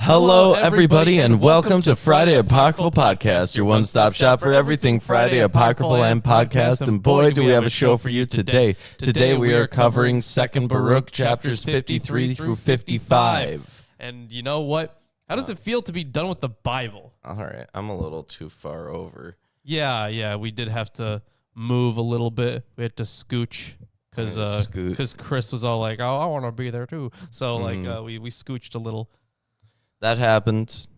Hello, everybody, and welcome to Friday Apocryphal Podcast, your one-stop shop for everything Friday Apocryphal and podcast. And boy, do we have a show for you today. Today we are covering 2nd Baruch, chapters 53 through 55. And you know what? How does it feel to be done with the Bible? All right, I'm a little too far over. Yeah, we did have to move a little bit. We had to scooch because Chris was all like, "Oh, I want to be there too." So we scooched a little. That happened.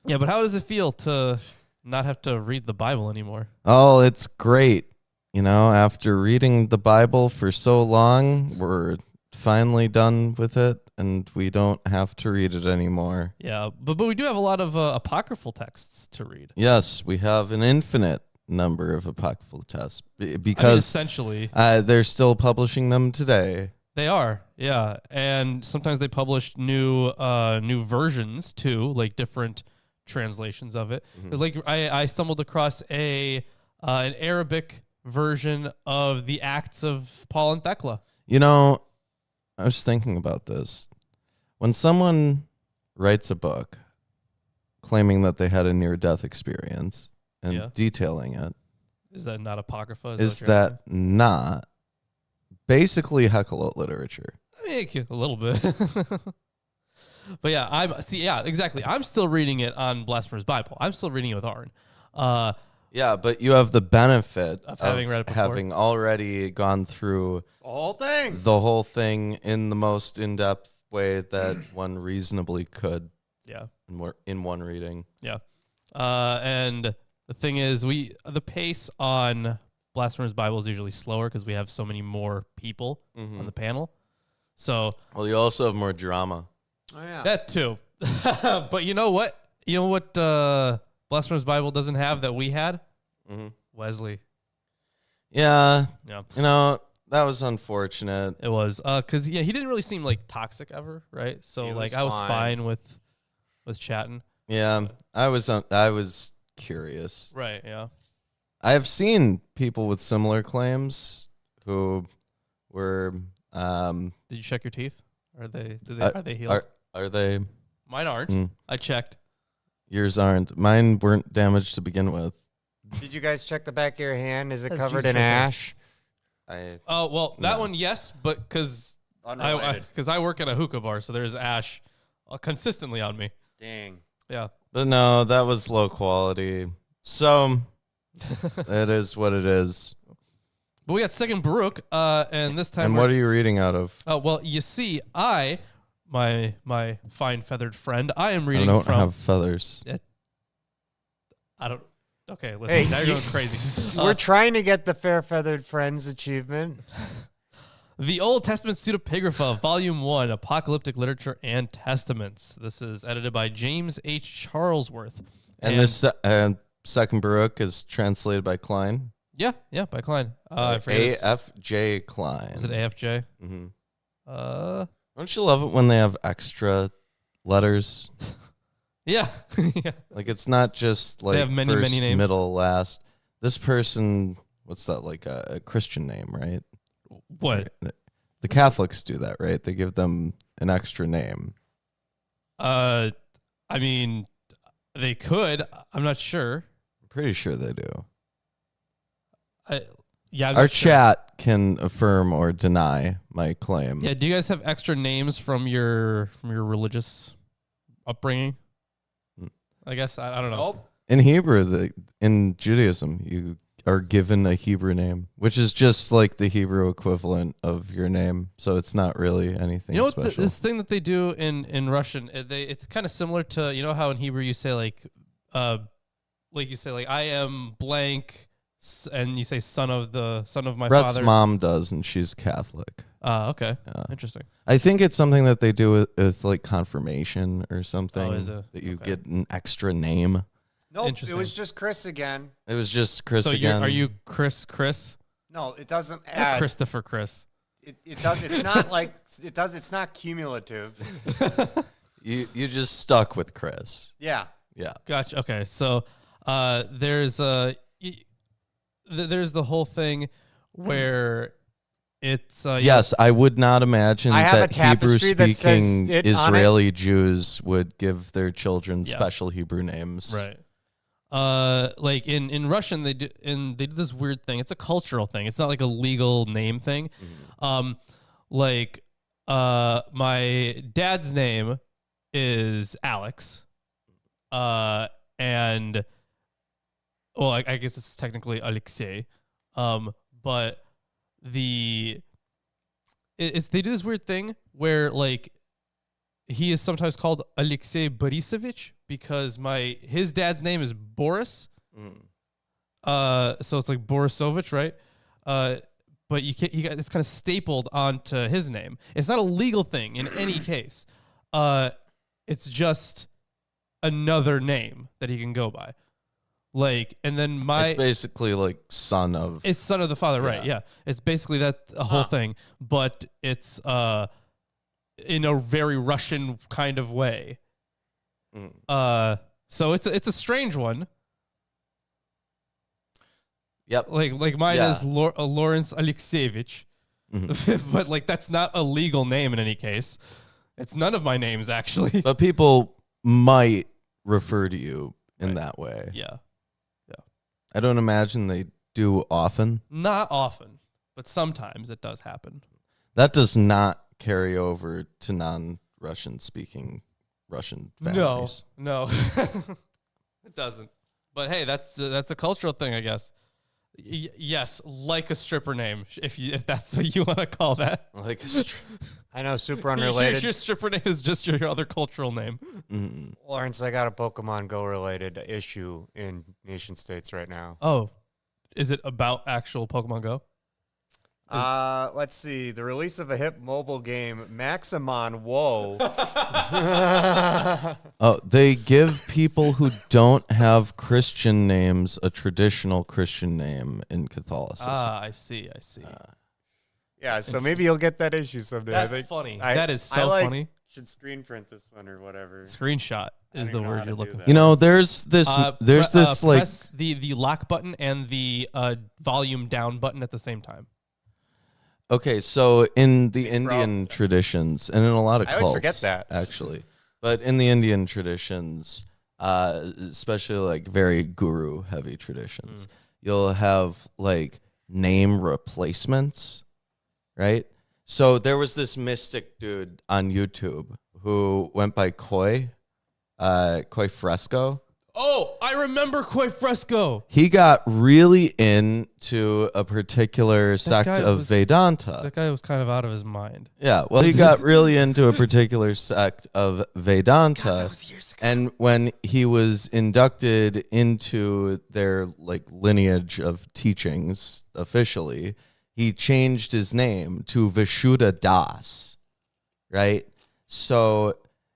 Yeah, but how does it feel to not have to read the Bible anymore? Oh, it's great. You know, after reading the Bible for so long, we're finally done with it, and we don't have to read it anymore. Yeah, but we do have a lot of apocryphal texts to read. Yes, we have an infinite number of apocryphal texts because essentially they're still publishing them today. They are, yeah, and sometimes they publish new versions too, like different translations of it. Mm-hmm. Like I stumbled across an Arabic version of the Acts of Paul and Thecla. You know, I was thinking about this. When someone writes a book claiming that they had a near-death experience and detailing it, is that not apocrypha? Is that not basically heckle out literature? I mean, a little bit. But yeah, exactly. I'm still reading it on Blasphemous Bible. I'm still reading it with Aaron. Yeah, but you have the benefit of having read it before. Having already gone through the whole thing in the most in-depth way that one reasonably could. Yeah. In one reading. Yeah. And the thing is, the pace on Blasphemous Bible is usually slower because we have so many more people on the panel. So, well, you also have more drama. Oh yeah, that too. But you know what? Blasphemous Bible doesn't have that we had? Wesley. Yeah. Yeah. You know, that was unfortunate. It was because he didn't really seem like toxic ever, right? So I was fine with chatting. Yeah, I was curious. Right. Yeah. I have seen people with similar claims who were. Did you check your teeth? Are they healed? Are they? Mine aren't. I checked. Yours aren't. Mine weren't damaged to begin with. Did you guys check the back of your hand? Is it covered in ash? That one, yes, but because I work at a hookah bar, so there's ash consistently on me. Dang. Yeah. But no, that was low quality. So it is what it is. But we got 2nd Baruch, and this time. And what are you reading out of? Oh well, you see, my fine feathered friend, I am reading. I don't from, have feathers. I don't. Okay, listen, now you're going crazy. We're trying to get the Fair Feathered Friends achievement. The Old Testament Pseudepigrapha, Volume 1, Apocalyptic Literature and Testaments. This is edited by James H. Charlesworth. And this 2nd Baruch is translated by Klein. Yeah, by Klein. A.F.J. Klein. Is it A.F.J.? Mm-hmm. Don't you love it when they have extra letters? Yeah. Like it's not just like they have many names. Middle, last. This person, what's that, like a Christian name, right? What? The Catholics do that, right? They give them an extra name. I mean, they could. I'm not sure. I'm pretty sure they do. Our chat can affirm or deny my claim. Yeah. Do you guys have extra names from your religious upbringing? I guess I don't know. Nope. In Hebrew, in Judaism, you are given a Hebrew name, which is just like the Hebrew equivalent of your name. So it's not really anything. You know special. what? This thing that they do in Russian, it's kind of similar to, you know how in Hebrew you say like you say like I am blank, and you say son of my Brett's father. mom does, and she's Catholic. Okay. Interesting. I think it's something that they do with like confirmation or something. Oh, is it? That you get an extra name. Nope, it was just Chris again. It was just Chris so again. Are you Chris? No, it doesn't add. Christopher Chris. It does. It's not like it does. It's not cumulative. You just stuck with Chris. Yeah. Yeah. Gotcha. Okay. So there's the whole thing where It's Yes, I would not imagine I have a that tapestry that says Hebrew-speaking it on it. Israeli Jews would give their children Yeah. special Hebrew names. right. Like in Russian they do this weird thing. It's a cultural thing. It's not like a legal name thing. Like my dad's name is Alex. And well, I guess it's technically Alexei. But it's they do this weird thing where like he is sometimes called Alexei Borisovich because his dad's name is Boris. So it's like Borisovich, right? But it's kind of stapled onto his name. It's not a legal thing in any case. It's just another name that he can go by. Like, and then It's basically like son of. it's son of the father, right? Yeah, it's basically that a whole thing, but it's in a very Russian kind of way. So it's a strange one. Yep. Like mine is Lawrence Alexeyevich, but like that's not a legal name in any case. It's none of my names actually. But people might refer to you in that way. Yeah. I don't imagine they do often. Not often, but sometimes it does happen. That does not carry over to non-Russian speaking Russian families. No, it doesn't. But hey, that's a cultural thing, I guess. Yes, like a stripper name, if that's what you want to call that. Like I know, super unrelated. Your stripper name is just your other cultural name. Lawrence, I got a Pokemon Go related issue in nation states right now. Oh, is it about actual Pokemon Go? Let's see. The release of a hip mobile game, Maximon. Whoa. Oh, they give people who don't have Christian names a traditional Christian name in Catholicism. I see. Yeah, so maybe you'll get that issue someday. I That's think funny. That is so I funny. Should screen print this one or whatever. Screenshot I is don't the know how word to you're do looking that. for. You know, there's this like press the lock button and the volume down button at the same time. okay, so in the Thanks, bro. Indian traditions and in a lot of I cults, always forget that. actually, but in the Indian traditions, especially like very guru heavy traditions, you'll have like name replacements, right? So there was this mystic dude on YouTube who went by Koi Fresco. Oh, I remember Koi Fresco. He got really into a particular sect guy of was- Vedanta. That guy was kind of out of his mind. Yeah, well, he got really into a particular sect of Vedanta, and when he was inducted into their like lineage of teachings officially, he changed his name to Vishuddha Das, right? So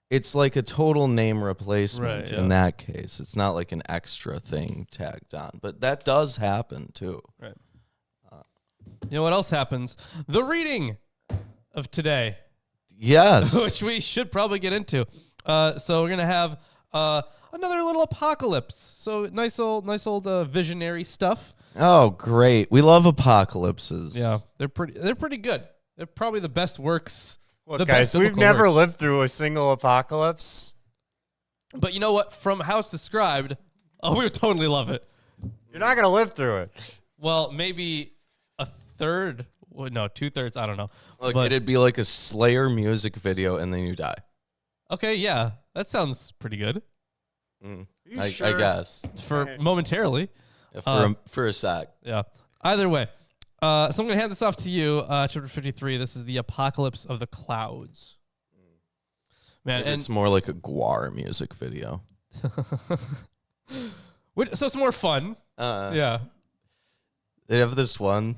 it's like a total name replacement in that case. It's not like an extra thing tagged on, but that does happen too. Right. You know what else happens? The reading of today, Yes. which we should probably get into. So we're gonna have another little apocalypse. So nice old visionary stuff. Oh, great. We love apocalypses. Yeah, they're pretty good. They're probably the best works. Look, the guys, best we've biblical never works. lived through a single apocalypse. But you know what? From how it's described, we would totally love it. You're not going to live through it. Well, maybe a third. Well, no, 2/3. I don't know. Like But- it'd be like a Slayer music video and then you die. Okay, yeah, that sounds pretty good You I sure? guess. for momentarily. For a sec. Yeah. Either way, so I'm gonna hand this off to you. Chapter 53. This is the apocalypse of the clouds. Man, and It's more like a Guar music video. so it's more fun. Yeah. They have this one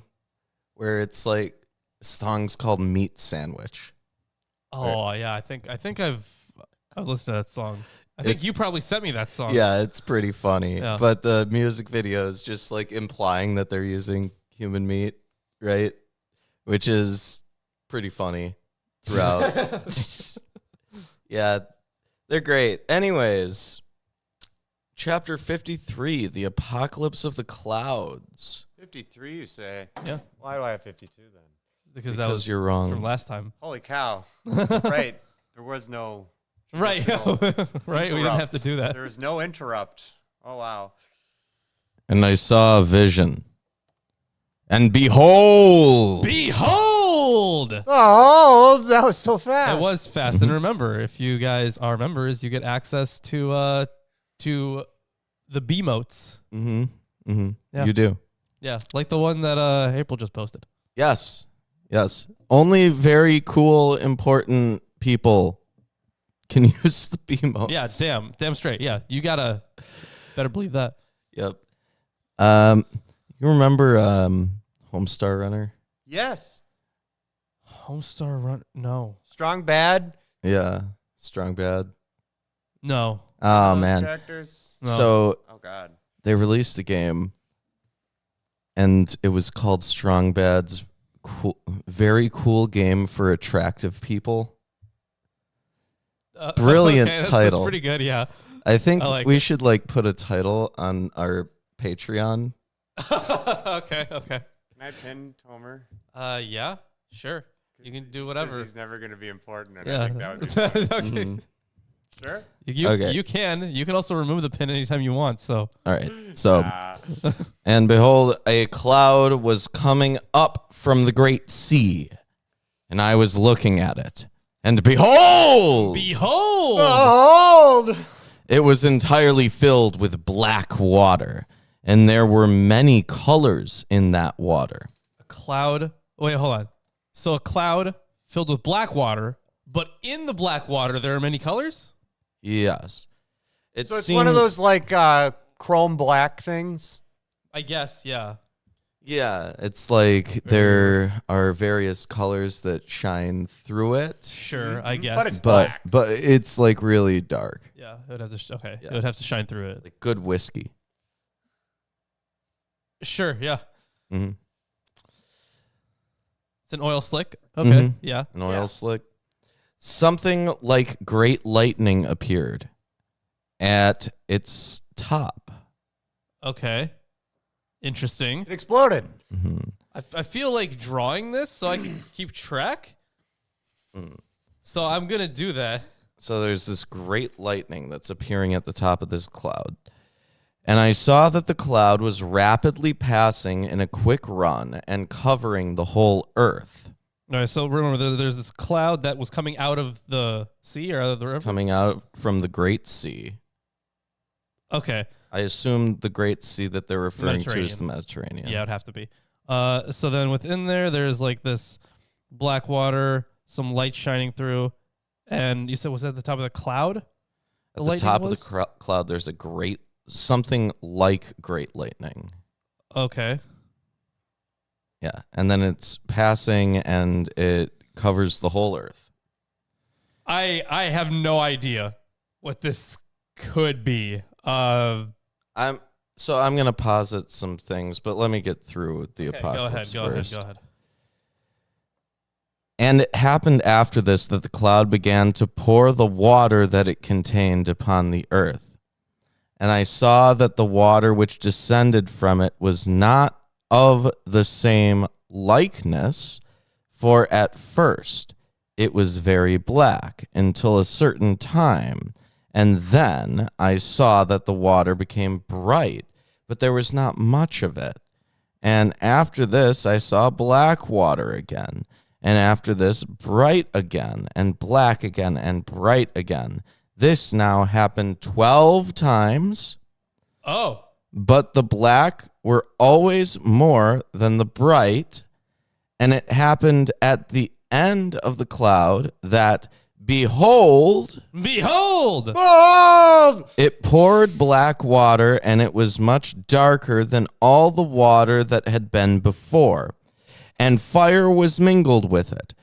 where it's like songs called Meat Sandwich. Oh yeah, I think I've listened to that song. I think you probably sent me that song. Yeah, it's pretty funny. Yeah. But the music video is just like implying that they're using human meat, right? Which is pretty funny throughout. Yeah, they're great. Anyways, chapter 53, the apocalypse of the clouds. 53, you say? Yeah. Why do I have 52 then? Because that was you're wrong. from last time. Holy cow! Right, there was no Right, right. We didn't have to do that. There was no interrupt. Oh wow! And I saw a vision. And behold! Behold! Oh, that was so fast. It was fast. And remember, if you guys are members, you get access to the B-motes. Mm-hmm. Mm-hmm. Yeah. You do. Yeah, like the one that April just posted. Yes. Yes. Only very cool, important people can use the B-motes. Yeah, damn straight. Yeah, you gotta better believe that. Yep. You remember Homestar Runner? Yes. Homestar Run? No, Strong Bad. Yeah. Strong Bad. no. Oh, Those man. Characters. No. So Oh God. they released a game, and it was called Strong Bad's very cool game for attractive people. Brilliant okay, title. That's pretty good. Yeah. I think like we it. should put a title on our Patreon. Okay. Can I pin Tomer? Yeah. Sure. You can do He whatever. says he's never going to be important, and Yeah. I think that would be funny. Okay. Mhm. Sure. Okay. You can also remove the pin anytime you want. So All right. So, Ah. and behold, a cloud was coming up from the great sea, and I was looking at it. And behold, behold. Behold! it was entirely filled with black water, and there were many colors in that water. A cloud. Wait, hold on. So a cloud filled with black water, but in the black water there are many colors? Yes. It So it's one of those like chrome black things. I guess, yeah. Yeah, it's like there are various colors that shine through it, Sure, I guess. But it's but black. but it's like really dark, yeah, it would have to okay. Yeah. It would have to shine through it. like good whiskey. Sure, yeah. Mm-hmm. It's an oil slick. Okay, Mhm. yeah. An oil Yeah. slick. Something like great lightning appeared at its top. Okay. Interesting. It exploded. Mhm. I feel like drawing this so I can keep track. Mm. So I'm going to do that. So there's this great lightning that's appearing at the top of this cloud. And I saw that the cloud was rapidly passing in a quick run and covering the whole earth. All right, so remember, there's this cloud that was coming out of the sea or out of the river? Coming out from the Great Sea. Okay. I assume the Great Sea that they're referring to is the Mediterranean. Yeah, it would have to be. So then within there's like this black water, some light shining through, and you said was that at the top of the cloud? At the top of the was? cloud, there's something like great lightning. Okay. Yeah, and then it's passing and it covers the whole earth. I have no idea what this could be. I'm gonna posit some things, but let me get through the Okay, apocalypse first. Go ahead. And it happened after this that the cloud began to pour the water that it contained upon the earth. And I saw that the water which descended from it was not of the same likeness, for at first it was very black until a certain time. And then I saw that the water became bright, but there was not much of it. And after this I saw black water again. And after this, bright again, and black again, and bright again. This now happened 12 times, Oh. but the black were always more than the bright. And it happened at the end of the cloud that, behold, Behold! Behold! it poured black water, and it was much darker than all the water that had been before. And fire was mingled with it.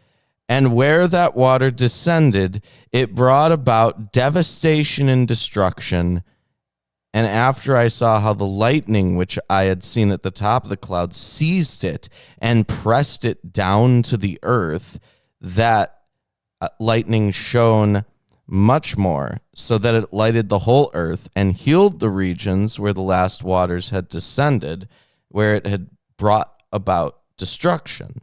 And where that water descended, it brought about devastation and destruction. And after I saw how the lightning, which I had seen at the top of the cloud, seized it and pressed it down to the earth, that lightning shone much more, so that it lighted the whole earth and healed the regions where the last waters had descended, where it had brought about destruction.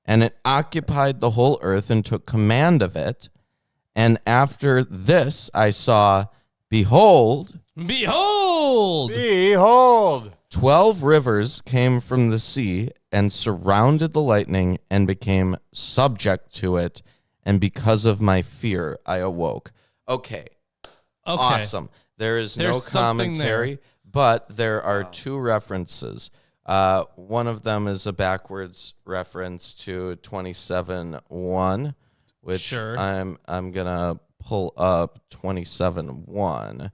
and it occupied the whole earth and took command of it. And after this, I saw, behold, Behold! 12 rivers came from the sea and surrounded the lightning and became subject to it. And because of my fear, I awoke. Okay. Awesome. There is no commentary, but there are two references. One of them is a backwards reference to 27:1, which Sure. I'm gonna pull up 27:1.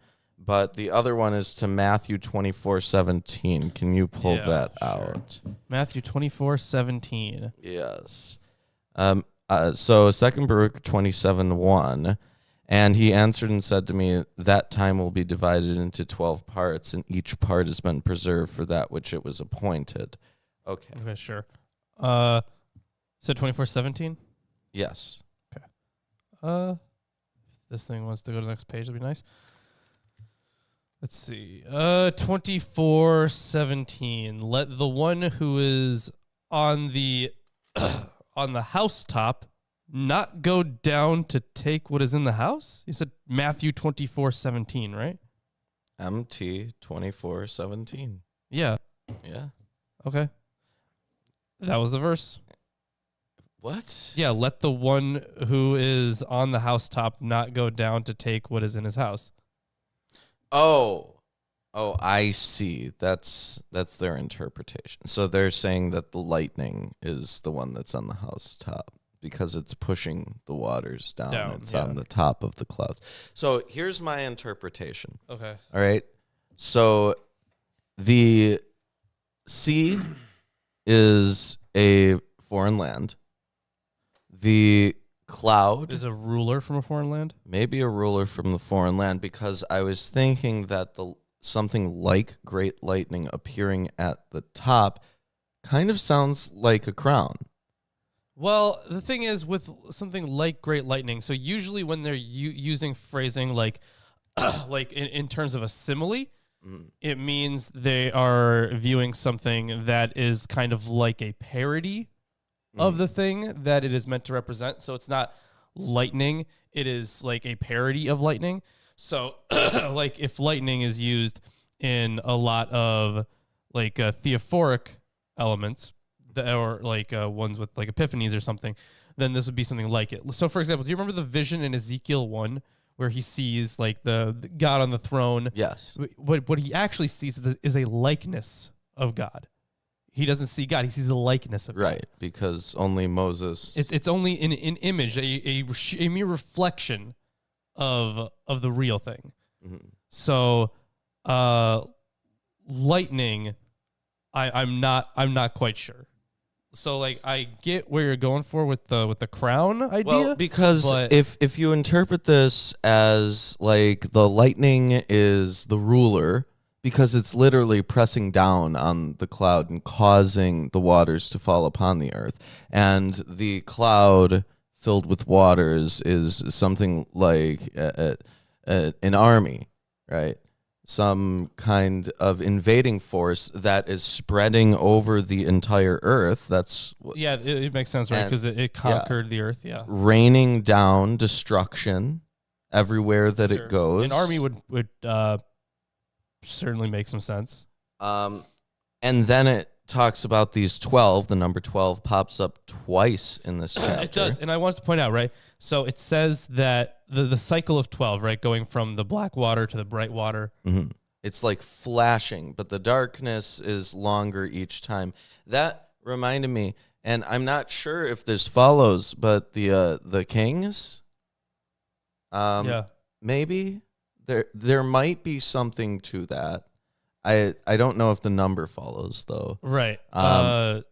But the other one is to Matthew 24:17. Can you pull that out? Matthew 24:17. Yes. So 2 Baruch 27:1. And he answered and said to me, that time will be divided into 12 parts, and each part has been preserved for that which it was appointed. Okay. Okay, sure. So 24:17? Yes. This thing wants to go to the next page. That'd be nice. Let's see. 24:17. Let the one who is on the on the housetop not go down to take what is in the house? You said Matthew 24:17, right? MT 24:17. Yeah. Yeah. Okay. That was the verse. What? Yeah, let the one who is on the housetop not go down to take what is in his house. Oh, I see. That's their interpretation. So they're saying that the lightning is the one that's on the housetop because it's pushing the waters down. It's on the top of the clouds. So here's my interpretation. Okay. All right. So the sea is a foreign land. The cloud Is a ruler from a foreign land? maybe a ruler from the foreign land, because I was thinking that something like great lightning appearing at the top kind of sounds like a crown. Well, the thing is with something like great lightning, so usually when they're using phrasing like like in terms of a simile, it means they are viewing something that is kind of like a parody of the thing that it is meant to represent. So it's not lightning, it is like a parody of lightning. So like if lightning is used in a lot of like theophoric elements, or like ones with like epiphanies or something, then this would be something like it. So for example, do you remember the vision in Ezekiel 1 where he sees like the God on the throne? Yes. What he actually sees is a likeness of God. He doesn't see God; he sees the likeness of God. Right, because only Moses. It's only an image, a mere reflection of the real thing. Mm-hmm. So, lightning, I'm not quite sure. So like I get where you're going for with the crown idea. Well, because if you interpret this as like the lightning is the ruler, because it's literally pressing down on the cloud and causing the waters to fall upon the earth, and the cloud filled with waters is something like an army, right? Some kind of invading force that is spreading over the entire earth. That's it makes sense, right? Because it conquered the earth. Yeah, raining down destruction everywhere that it goes. An army would certainly make some sense. And then it talks about these 12. The number 12 pops up twice in this chapter. It does, and I wanted to point out, right? So it says that the cycle of 12, right, going from the black water to the bright water. Mm-hmm. It's like flashing, but the darkness is longer each time. That reminded me, and I'm not sure if this follows, but the kings, maybe there might be something to that. I don't know if the number follows though. Right. So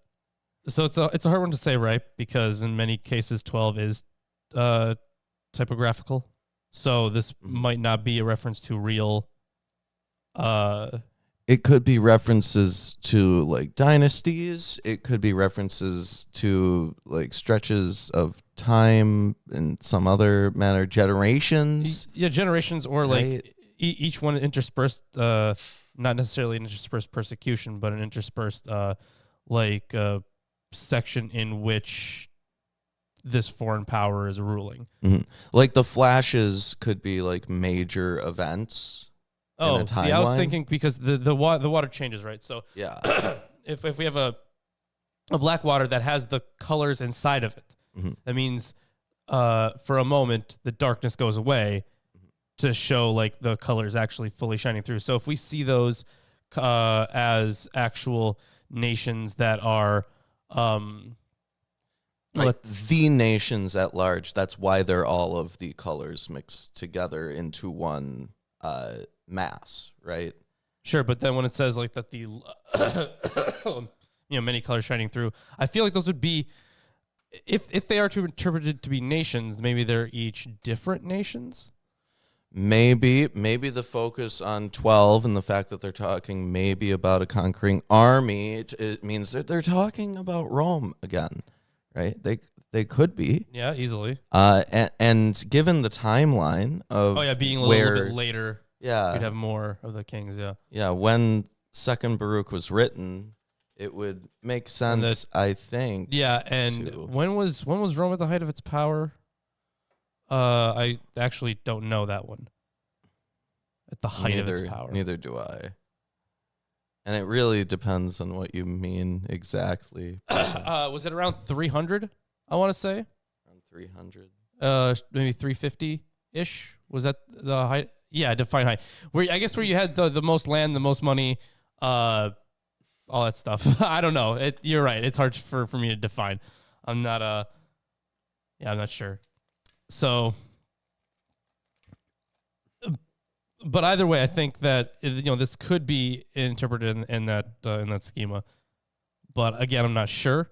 it's a hard one to say, right? Because in many cases, 12 is typographical. So this might not be a reference to real. It could be references to like dynasties. It could be references to like stretches of time in some other manner, generations. Yeah, generations, or like each one interspersed, not necessarily an interspersed persecution, but an interspersed section in which this foreign power is ruling. Mhm. Like the flashes could be like major events. In a See, I was timeline? thinking because the water changes, right? So Yeah. if we have a black water that has the colors inside of it, Mhm. that means for a moment the darkness goes away to show like the colors actually fully shining through. So if we see those as actual nations that are Like the nations at large. That's why they're all of the colors mixed together into one mass, right? sure, but then when it says like that the many colors shining through, I feel like those would be if they are to interpreted to be nations, maybe they're each different nations. Maybe the focus on 12 and the fact that they're talking maybe about a conquering army, it means that they're talking about Rome again, right? They could be. Yeah, easily. And given the timeline of Being a little bit later, yeah, we'd have more of the kings. yeah, when Second Baruch was written, it would make sense, I think. Yeah, and to- when was Rome at the height of its power? I actually don't know that one. At the height of its power. Neither do I. And it really depends on what you mean exactly. Was it around 300? I want to say. Around 300. Maybe 350-ish. Was that the height? Yeah, define height. Where you had the most land, the most money, all that stuff. I don't know. You're right. It's hard for me to define. I'm not I'm not sure. So, but either way, I think that this could be interpreted in that schema. But again, I'm not sure.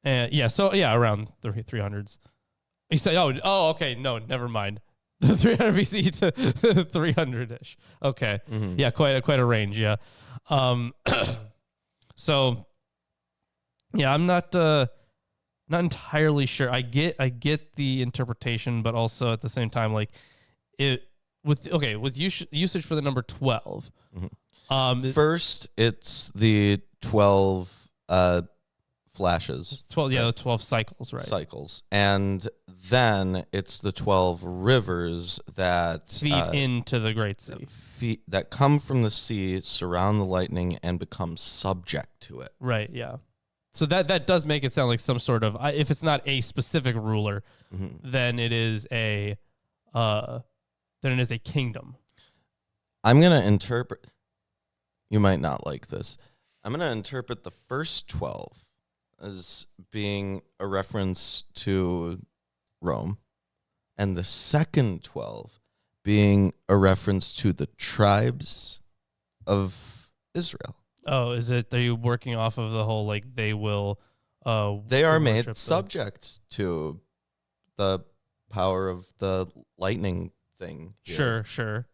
And around the 300s. You say, okay, no, never mind. 300 BC to 300ish. Okay, Mm-hmm. yeah, quite a range. Yeah. So, yeah, I'm not entirely sure. I get the interpretation, but also at the same time, like with usage for the number 12. Mm-hmm. First, it's the 12 flashes. 12, yeah, 12 cycles, right? Cycles, and then it's the 12 rivers that feed into the Great Sea, that come from the sea, surround the lightning, and become subject to it. Right. Yeah. So that does make it sound like some sort of if it's not a specific ruler, then it is a kingdom. I'm gonna interpret. You might not like this. I'm gonna interpret the first 12 as being a reference to Rome, and the second 12 being a reference to the tribes of Israel. Oh, is it? Are you working off of the whole like they will? They are made subject to the power of the lightning thing. Here. Sure.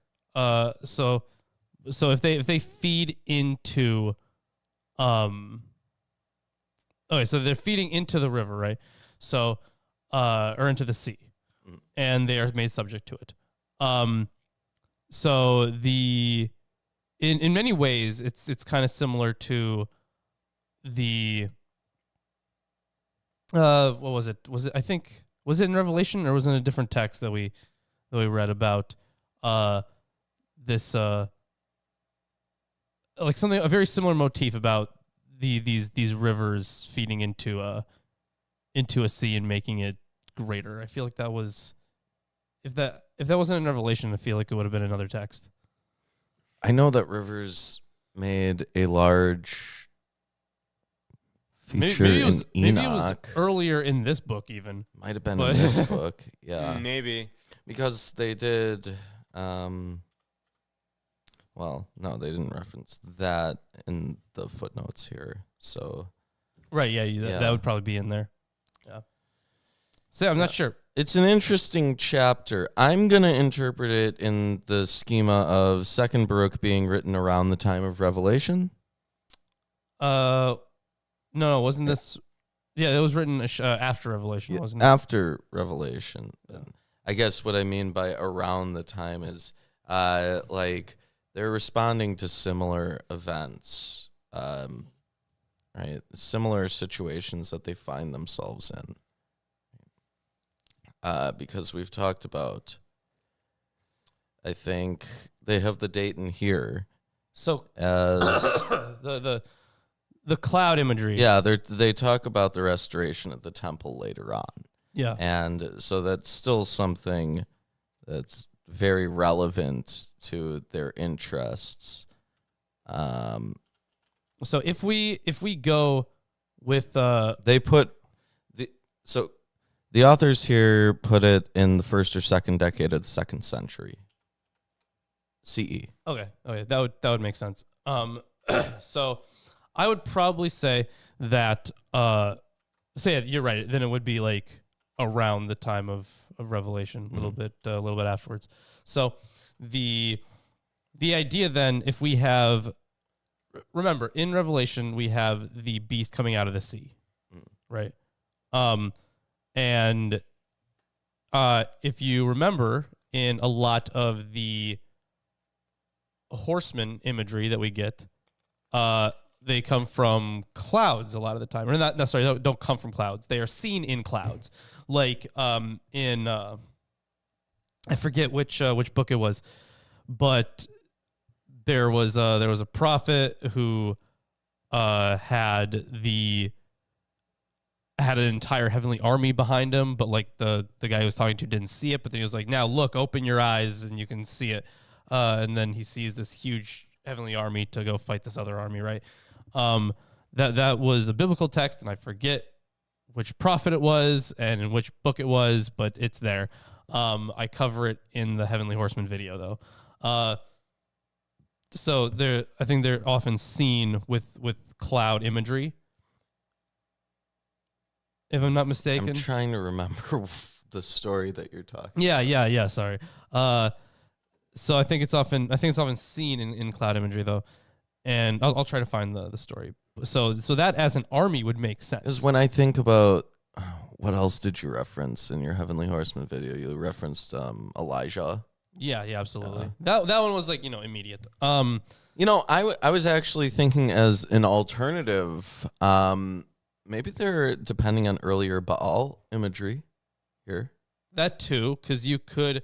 So if they feed into, okay, so they're feeding into the river, right? So, or into the sea, and they are made subject to it. So in many ways, it's kind of similar to the what was it? Was it in Revelation, or was it in a different text that we read about this like a very similar motif about these rivers feeding into a sea and making it greater. I feel like that was if that wasn't in Revelation, I feel like it would have been another text. I know that rivers made a large feature maybe in Enoch. Maybe it was earlier in this book even. Might have been in this book. Yeah. Maybe. Because they did well, no, they didn't reference that in the footnotes here. So right, yeah, that would probably be in there. Yeah. So I'm not sure. It's an interesting chapter. I'm going to interpret it in the schema of Second Baruch being written around the time of Revelation. No, wasn't this? Yeah, it was written after Revelation, wasn't it? After Revelation. Yeah. I guess what I mean by around the time is like they're responding to similar events right? Similar situations that they find themselves in. Because we've talked about, I think they have the date in here. So As the cloud imagery. yeah, they talk about the restoration of the temple later on. Yeah. And so that's still something that's very relevant to their interests. So if we go with They put the authors here put it in the first or second decade of the 2nd century CE. okay, that would make sense. So I would probably say that so yeah, you're right. Then it would be like around the time of Revelation, a little bit afterwards. So the idea then, if we have, remember in Revelation we have the beast coming out of the sea, right? And if you remember, in a lot of the horseman imagery that we get, they come from clouds a lot of the time. Or not necessarily, don't come from clouds. They are seen in clouds. Like in I forget which book it was, but there was a prophet who had an entire heavenly army behind him, but like the guy he was talking to didn't see it. But then he was like, "Now look, open your eyes and you can see it." And then he sees this huge heavenly army to go fight this other army, right? That was a biblical text, and I forget which prophet it was and in which book it was, but it's there. I cover it in the Heavenly Horseman video, though. So I think they're often seen with cloud imagery, if I'm not mistaken. I'm trying to remember the story that you're talking. Yeah. Sorry. So I think it's often seen in cloud imagery, though, and I'll try to find the story. So that as an army would make sense. Because when I think about what else did you reference in your Heavenly Horseman video? You referenced Elijah. Yeah, absolutely. That one was like immediate. I was actually thinking as an alternative. Maybe they're depending on earlier Baal imagery here. That too, because you could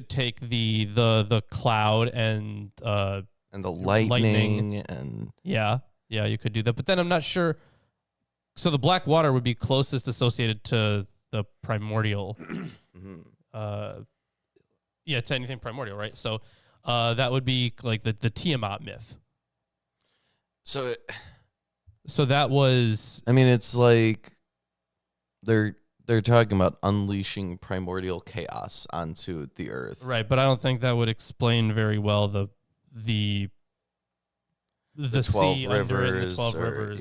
take the cloud and the lightning and yeah, you could do that. But then I'm not sure. So the black water would be closest associated to the primordial, to anything primordial, right? So that would be like the Tiamat myth. So that was. I mean, it's like they're talking about unleashing primordial chaos onto the earth, Right, but I don't think that would explain very well the 12 sea rivers, under it, the 12 rivers.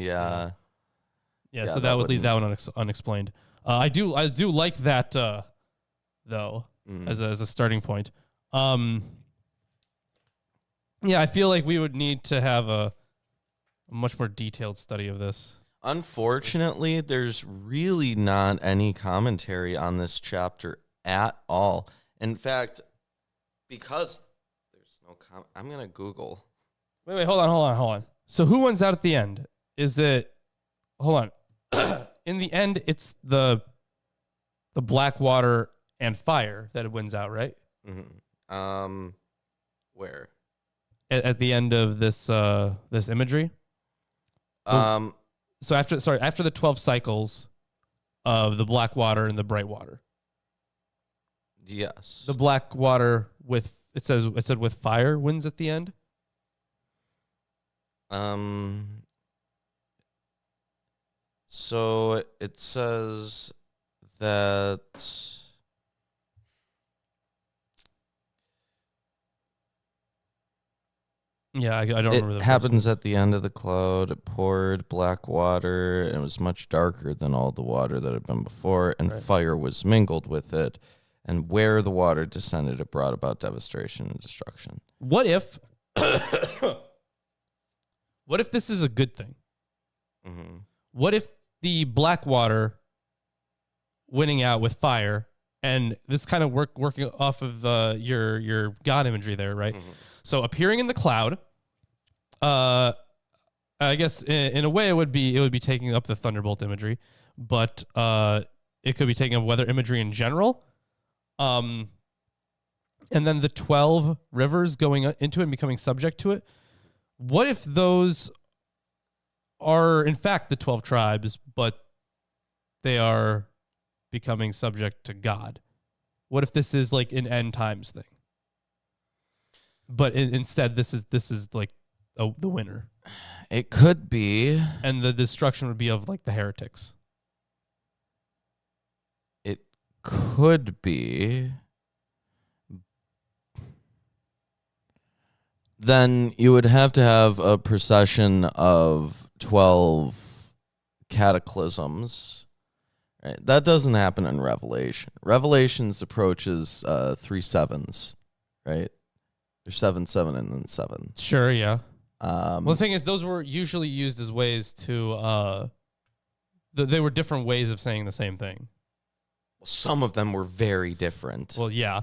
Yeah, so that would leave that one unexplained. I do like that though, as a starting point. I feel like we would need to have a much more detailed study of this. Unfortunately, there's really not any commentary on this chapter at all. In fact, because there's no I'm going to Google. Wait, hold on. So who wins out at the end? Is it, hold on. In the end, it's the black water and fire that it wins out, right? Mm-hmm. Where? At the end of this imagery? So after the 12 cycles of the black water and the bright water. Yes. The black water it said with fire wins at the end. So it says that Yeah, I don't remember. It happens at the end of the cloud. It poured black water, and it was much darker than all the water that had been before, and fire was mingled with it. And where the water descended, it brought about devastation and destruction. What if this is a good thing? Mm-hmm. What if the black water winning out with fire, and this kind of working off of your God imagery there, right? Mm-hmm. So appearing in the cloud, I guess in a way it would be taking up the thunderbolt imagery, but it could be taking up weather imagery in general. And then the 12 rivers going into it and becoming subject to it. What if those are in fact the 12 tribes, but they are becoming subject to God? What if this is like an end times thing? But instead, this is like the winner. It could be. And the destruction would be of like the heretics. It could be. Then you would have to have a procession of 12 cataclysms. Right? That doesn't happen in Revelation. Revelations approaches 3 sevens, right? There's 7, 7, and then 7. Sure, yeah. Well, the thing is, those were usually used as ways to... they were different ways of saying the same thing. Some of them were very different. Well, yeah.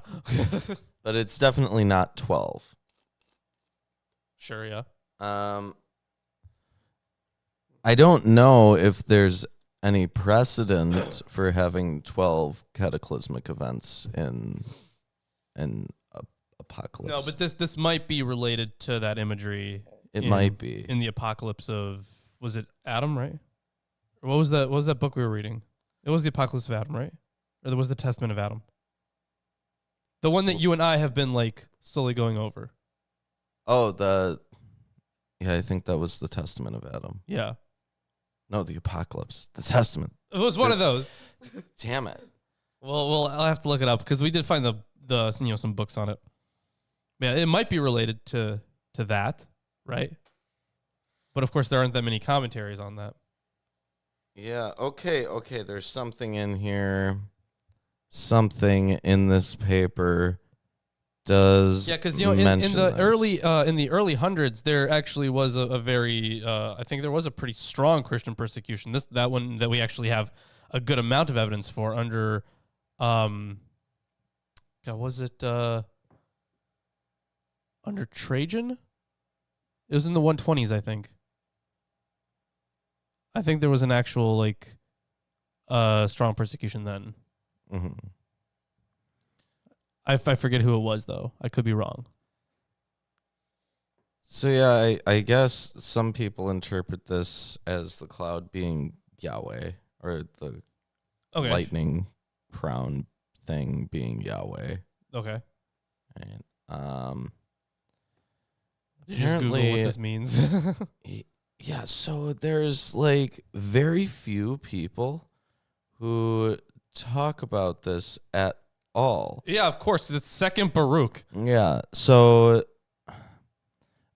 But it's definitely not 12. Sure, yeah. I don't know if there's any precedent for having 12 cataclysmic events in Apocalypse. No, but this might be related to that imagery. It might be. In the Apocalypse of, was it Adam, right? Or what was that book we were reading? It was the Apocalypse of Adam, right? Or was the Testament of Adam? The one that you and I have been like slowly going over. Oh, I think that was the Testament of Adam. Yeah. No, the Apocalypse. The Testament. It was one of those. Damn it. Well, I'll have to look it up because we did find the some books on it. Yeah, it might be related to that, right? But of course, there aren't that many commentaries on that. Yeah. Okay. There's something in here. Something in this paper does. Yeah, because in the early hundreds, there actually was a very I think there was a pretty strong Christian persecution. That one that we actually have a good amount of evidence for under, was it under Trajan? It was in the 120s, I think. I think there was an actual like strong persecution then. Mm-hmm. I forget who it was, though. I could be wrong. So, yeah, I guess some people interpret this as the cloud being Yahweh, or the lightning crown thing being Yahweh. Okay. And, Did you just Google what this means? Yeah, so there's, like, very few people who talk about this at all. Yeah, of course, because it's second Baruch. Yeah, so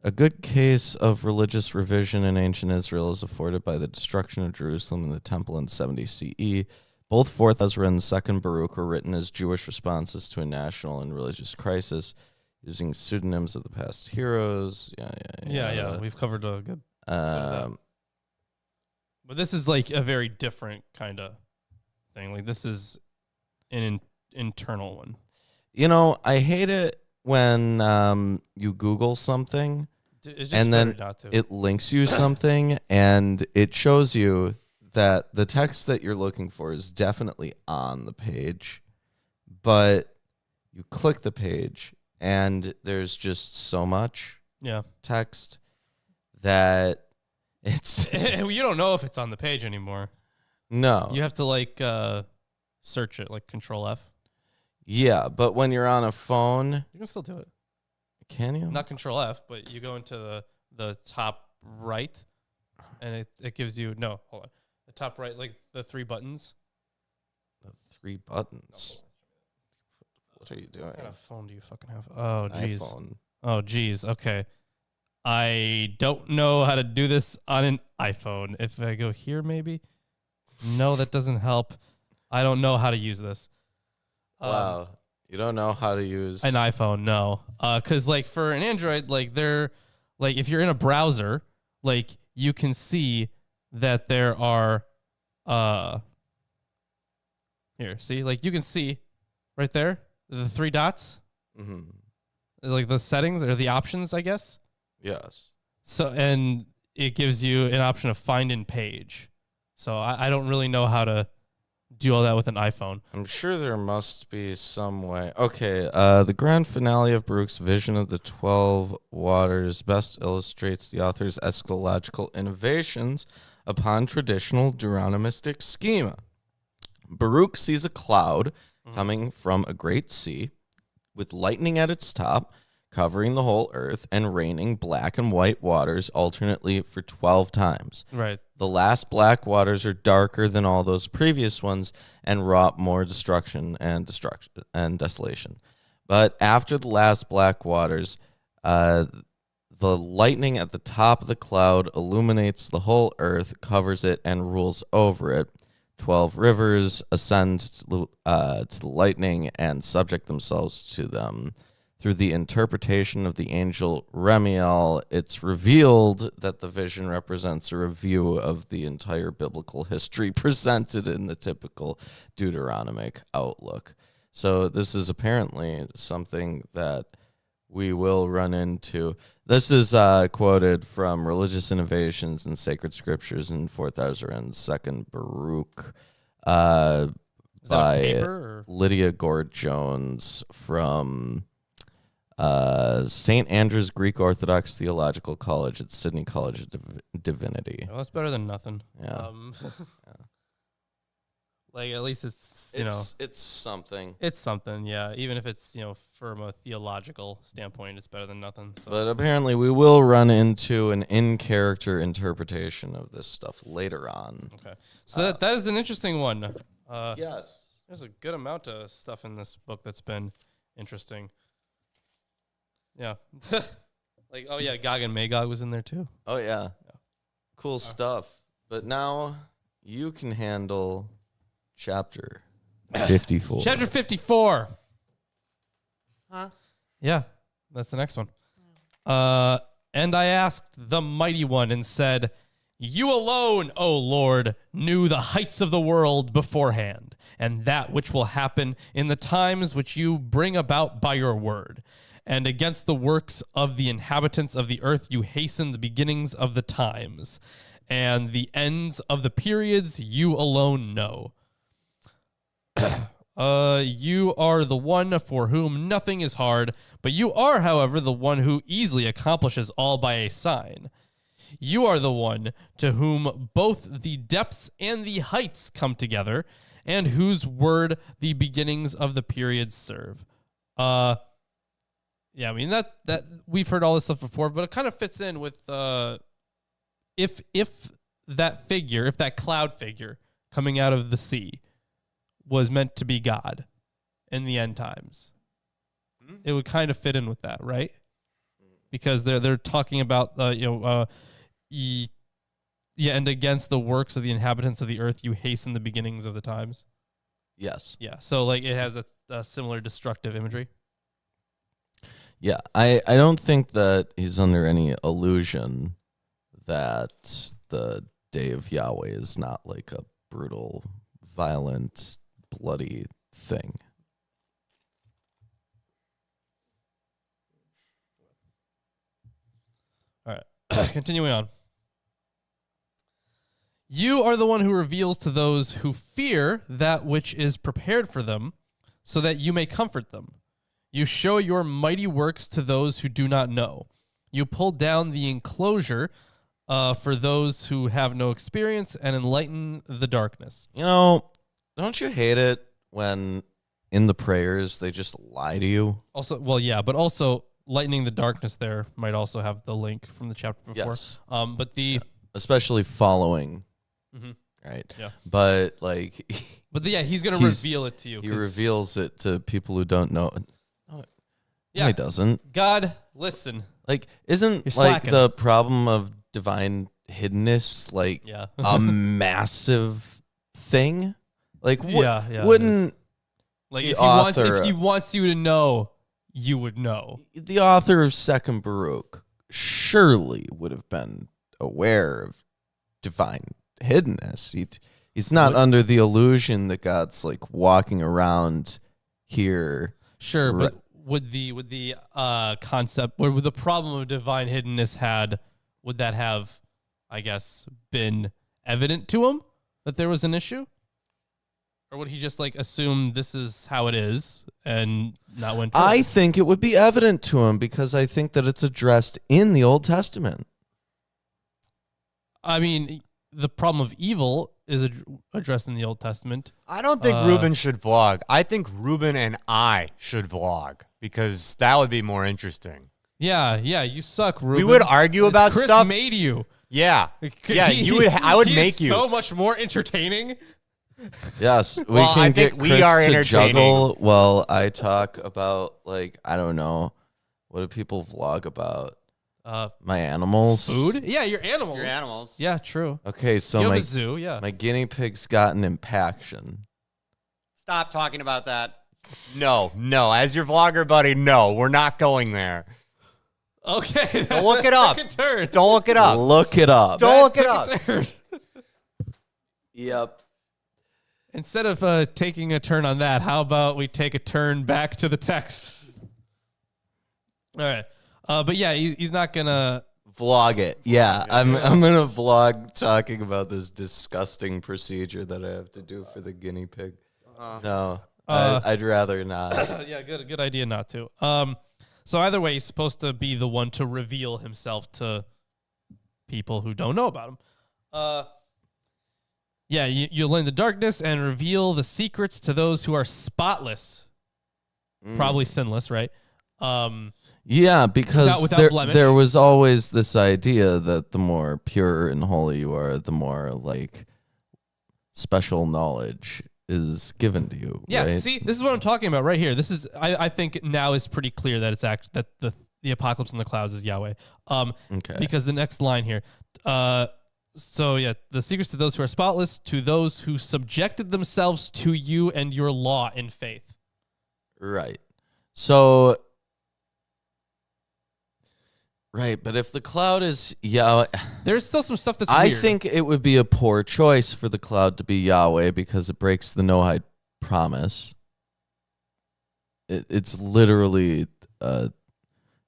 a good case of religious revision in ancient Israel is afforded by the destruction of Jerusalem and the temple in 70 CE. Both Fourth Ezra and Second Baruch were written as Jewish responses to a national and religious crisis, using pseudonyms of the past heroes. Yeah. We've covered a good. But this is like a very different kind of thing. Like this is an internal one. You know, I hate it when you Google something and then it links you something and it shows you that the text that you're looking for is definitely on the page, but you click the page and there's just so much text that it's... You don't know if it's on the page anymore. No. You have to like search it, like Control F. Yeah, but when you're on a phone... You can still do it. Can you? Not Control F, but you go into the top right, and it gives you... No, hold on. The top right, like the three buttons. The three buttons? What are you doing? What kind of phone do you fucking have? Oh, jeez. iPhone. Oh, jeez. Okay. I don't know how to do this on an iPhone. If I go here, maybe? No, that doesn't help. I don't know how to use this. Wow. You don't know how to use an iPhone, no. Because like for an Android, like they're like if you're in a browser, like you can see that there are here, see? Like you can see right there, the three dots. Mm-hmm. Like the settings or the options, I guess. Yes. So and it gives you an option of find in page. So I don't really know how to do all that with an iPhone. I'm sure there must be some way. Okay, the grand finale of Baruch's vision of the 12 waters best illustrates the author's eschatological innovations upon traditional Deuteronomistic schema. Baruch sees a cloud coming from a great sea with lightning at its top, covering the whole earth, and raining black and white waters alternately for 12 times. Right. The last black waters are darker than all those previous ones and wrought more destruction and desolation. But after the last black waters, the lightning at the top of the cloud illuminates the whole earth, covers it, and rules over it. 12 rivers ascend to the lightning and subject themselves to them. Through the interpretation of the angel Remiel, it's revealed that the vision represents a review of the entire biblical history presented in the typical Deuteronomic outlook. So this is apparently something that we will run into. This is quoted from Religious Innovations in Sacred Scriptures in 4000 Second Baruch by Lydia Gord Jones from St. Andrew's Greek Orthodox Theological College at Sydney College of Divinity. Well, that's better than nothing. Yeah. Like, at least it's it's something. It's something, yeah. Even if it's, from a theological standpoint, it's better than nothing. So. But apparently we will run into an in-character interpretation of this stuff later on. Okay. So that is an interesting one. Yes. There's a good amount of stuff in this book that's been interesting. Yeah. Like, oh yeah, Gog and Magog was in there too. Oh yeah. Cool stuff. But now you can handle chapter 54. Chapter 54. Huh? Yeah, that's the next one. And I asked the Mighty One and said, "You alone, O Lord, knew the heights of the world beforehand, and that which will happen in the times which you bring about by your word. And against the works of the inhabitants of the earth you hasten the beginnings of the times, and the ends of the periods you alone know. You are the one for whom nothing is hard, but you are, however, the one who easily accomplishes all by a sign. You are the one to whom both the depths and the heights come together, and whose word the beginnings of the periods serve." Yeah, I mean that we've heard all this stuff before, but it kind of fits in with if that cloud figure coming out of the sea was meant to be God in the end times, it would kind of fit in with that, right? Because they're talking about and against the works of the inhabitants of the earth you hasten the beginnings of the times. Yes. Yeah, so like it has a similar destructive imagery. Yeah, I don't think that he's under any illusion that the day of Yahweh is not like a brutal, violent, bloody thing. All right, continuing on. You are the one who reveals to those who fear that which is prepared for them, so that you may comfort them. You show your mighty works to those who do not know. You pull down the enclosure for those who have no experience and enlighten the darkness. Don't you hate it when in the prayers they just lie to you? Also, well, yeah, but also lightening the darkness there might also have the link from the chapter before. Yes. Especially following, right? Yeah. But he's going to reveal it to you. He reveals it to people who don't know. Yeah, no, he doesn't. God, listen. Isn't the problem of divine hiddenness a massive thing? Wouldn't if he wants you to know, you would know. The author of Second Baruch surely would have been aware of divine hiddenness. He's not under the illusion that God's walking around here. Sure, but would the concept, or would the problem of divine hiddenness would that have I guess, been evident to him that there was an issue? Or would he just like assume this is how it is and not went? I think it would be evident to him because I think that it's addressed in the Old Testament. I mean, the problem of evil is addressed in the Old Testament. I don't think Ruben should vlog. I think Ruben and I should vlog because that would be more interesting. Yeah, you suck, Ruben. We would argue about Chris stuff. made you. Yeah, you would. I would make you so much more entertaining. Yes, we Well, can I get think we Chris are to entertaining. juggle while I talk about, like, I don't know, what do people vlog about? My animals. Food? Yeah, your animals. your animals. Yeah, true. Okay, so You have a zoo, yeah. my guinea pig's got an impaction. Stop talking about that. No. As your vlogger buddy, no, we're not going there. Okay. Don't look it up. Took a turn. Don't look it up. Look it up. Don't look it Took up. a turn. Yep. Instead of taking a turn on that, how about we take a turn back to the text? All right. But yeah, he's not gonna Vlog it. Yeah, I'm gonna vlog talking about this disgusting procedure that I have to do for the guinea pig. No, I'd rather not. yeah, good idea not to. So either way, he's supposed to be the one to reveal himself to people who don't know about him. Yeah, you'll learn the darkness and reveal the secrets to those who are spotless, probably sinless, right? Yeah, because without blemish. there was always this idea that the more pure and holy you are, the more like special knowledge is given to you. Yeah, right? see, this is what I'm talking about right here. This is, I think now is pretty clear that it's that the apocalypse in the clouds is Yahweh. Okay. Because the next line here, so yeah, the secrets to those who are spotless, to those who subjected themselves to you and your law in faith. Right. So. Right, but if the cloud is Yahweh, There's still some stuff that's I weird. think it would be a poor choice for the cloud to be Yahweh because it breaks the Noahide promise. It's literally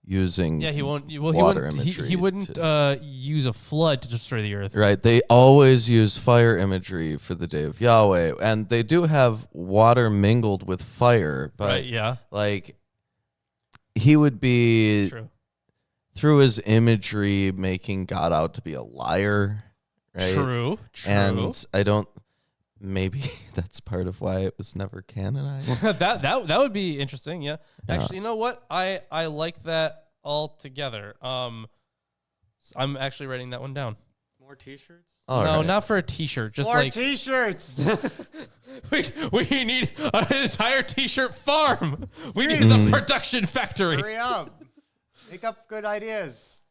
using Yeah, he won't. Well, water he wouldn't imagery use a flood to destroy the earth. Right, they always use fire imagery for the day of Yahweh, and they do have water mingled with fire, but Right, yeah. like he would be True. through his imagery making God out to be a liar, right? True. And I don't. Maybe that's part of why it was never canonized. that would be interesting. Yeah. Actually, you know what? I like that altogether. I'm actually writing that one down. More T-shirts? All No, right. not for a T-shirt. Just More like T-shirts. we need an entire T-shirt farm. We need a production factory. Hurry up. Make up good ideas.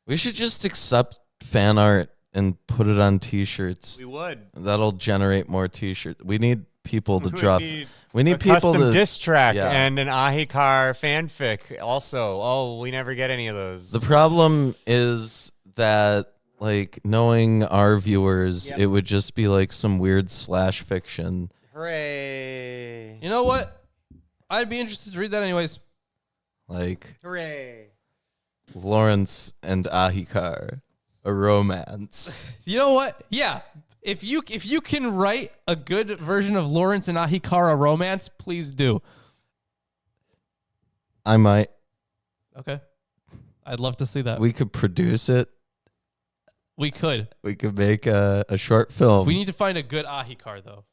We should just accept fan art and put it on T-shirts. We would. That'll generate more T-shirts. We need people to We drop. need We need a people custom to. diss track yeah. and an Ahikar fanfic also. Oh, we never get any of those. The problem is that, like, knowing our viewers, Yep. it would just be like some weird slash fiction. Hooray. You know what? I'd be interested to read that anyways. Like Hooray. Lawrence and Ahikar, a romance. You know what? Yeah. If you can write a good version of Lawrence and Ahikara romance, please do. I might. Okay. I'd love to see that. We could produce it. We could. We could make a short film. We need to find a good Ahikar though.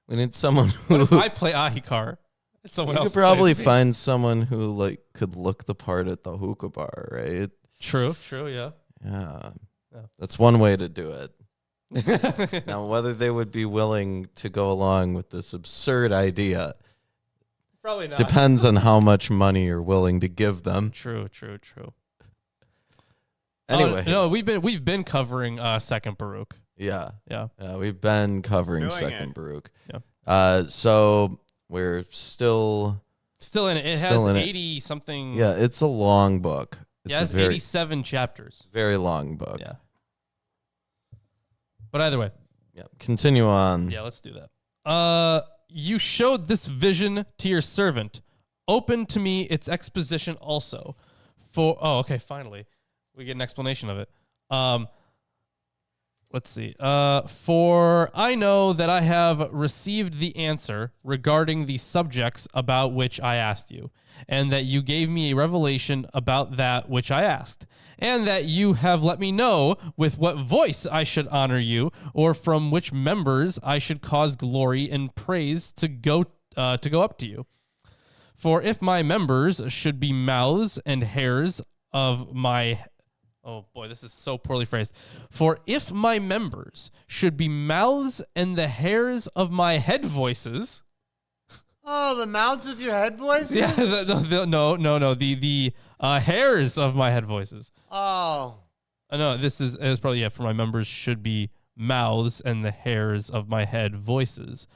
We need someone What if who. I play Ahikar? And someone We else could probably plays me? find someone who like could look the part at the hookah bar, right? True, yeah. Yeah. Yeah. That's one way to do it. Now, whether they would be willing to go along with this absurd idea Probably not. depends on how much money you're willing to give them. True. Anyway, no, we've been covering Second Baruch. yeah, Yeah. we've been covering Doing Second it. Baruch. Yeah. So we're still, Still in it. It Still has in it. 80 something. yeah, it's a long book. It's Yeah, it has a very, 87 chapters. very long book. Yeah. But either way, Yeah. Continue on. yeah, let's do that. You showed this vision to your servant. Open to me its exposition also. Okay, finally. We get an explanation of it. Let's see. For I know that I have received the answer regarding the subjects about which I asked you, and that you gave me a revelation about that which I asked, and that you have let me know with what voice I should honor you, or from which members I should cause glory and praise to go up to you. For if my members should be mouths and hairs of my Oh boy, this is so poorly phrased. For if my members should be mouths and the hairs of my head voices. Oh, the mouths of your head voices? Yeah, no. The hairs of my head voices. Oh. No, it's probably, for my members should be mouths and the hairs of my head voices.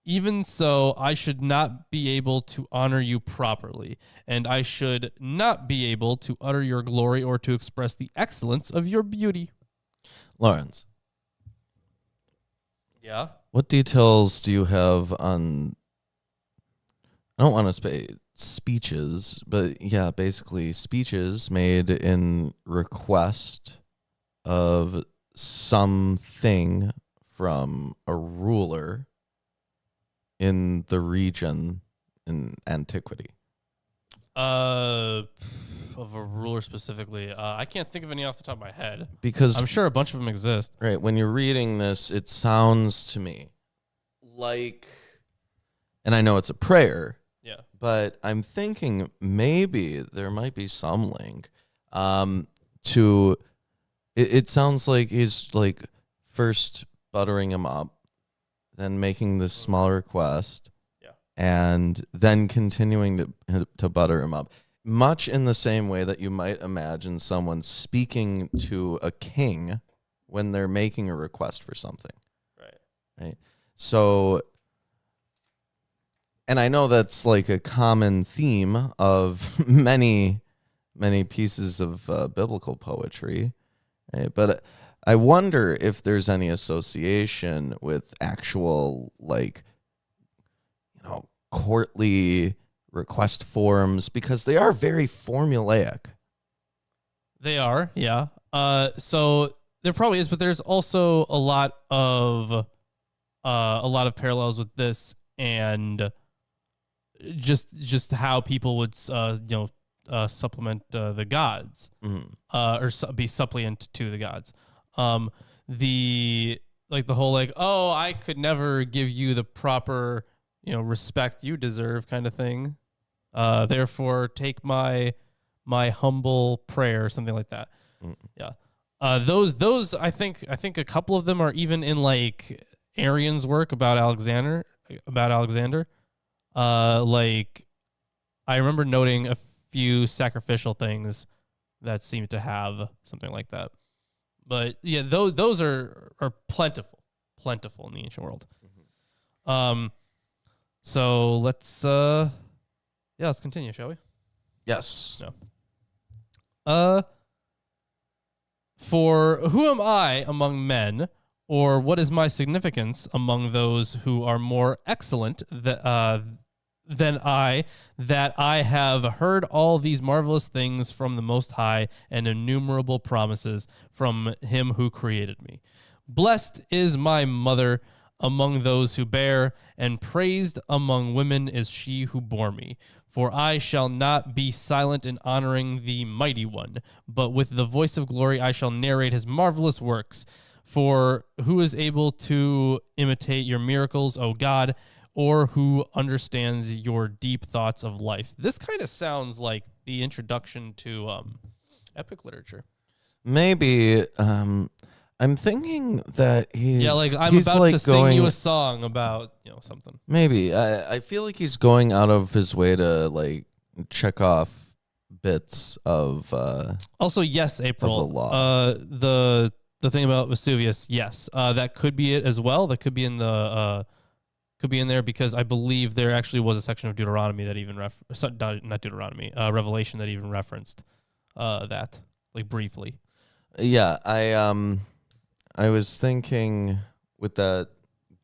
Even so, I should not be able to honor you properly, and I should not be able to utter your glory or to express the excellence of your beauty. Lawrence. Yeah? What details do you have on, I don't want to say speeches, but yeah, basically speeches made in request of something from a ruler in the region in antiquity? Of a ruler specifically, I can't think of any off the top of my head. Because I'm sure a bunch of them exist. right, when you're reading this, it sounds to me like, and I know it's a prayer, Yeah. but I'm thinking maybe there might be some link to, it sounds like he's like first buttering him up, then making this small request, and then continuing to butter him up, much in the same way that you might imagine someone speaking to a king when they're making a request for something. Right. So, and I know that's like a common theme of many pieces of biblical poetry, right? But I wonder if there's any association with actual, like, courtly request forms, because they are very formulaic. They are, yeah. So there probably is, but there's also a lot of parallels with this, and just how people would supplement the gods, or be suppliant to the gods. The whole I could never give you the proper respect you deserve kind of thing. Therefore take my humble prayer, something like that. Yeah. Those I think a couple of them are even in like Arian's work about Alexander. I remember noting a few sacrificial things that seem to have something like that. But yeah, those are plentiful in the ancient world. So let's continue, shall we? Yes. No. For who am I among men, or what is my significance among those who are more excellent than I, that I have heard all these marvelous things from the Most High and innumerable promises from him who created me? Blessed is my mother among those who bear, and praised among women is she who bore me. For I shall not be silent in honoring the Mighty One, but with the voice of glory I shall narrate his marvelous works. For who is able to imitate your miracles, O God, or who understands your deep thoughts of life? This kind of sounds like the introduction to epic literature. Maybe. I'm thinking that he's I'm about to sing you a song about something. Maybe I feel like he's going out of his way to like check off bits of. Also, yes, April. Of the law. The thing about Vesuvius, yes, that could be it as well. That could be in the there, because I believe there actually was a section of Deuteronomy that even not Deuteronomy, Revelation that even referenced that, like, briefly. Yeah, I was thinking with that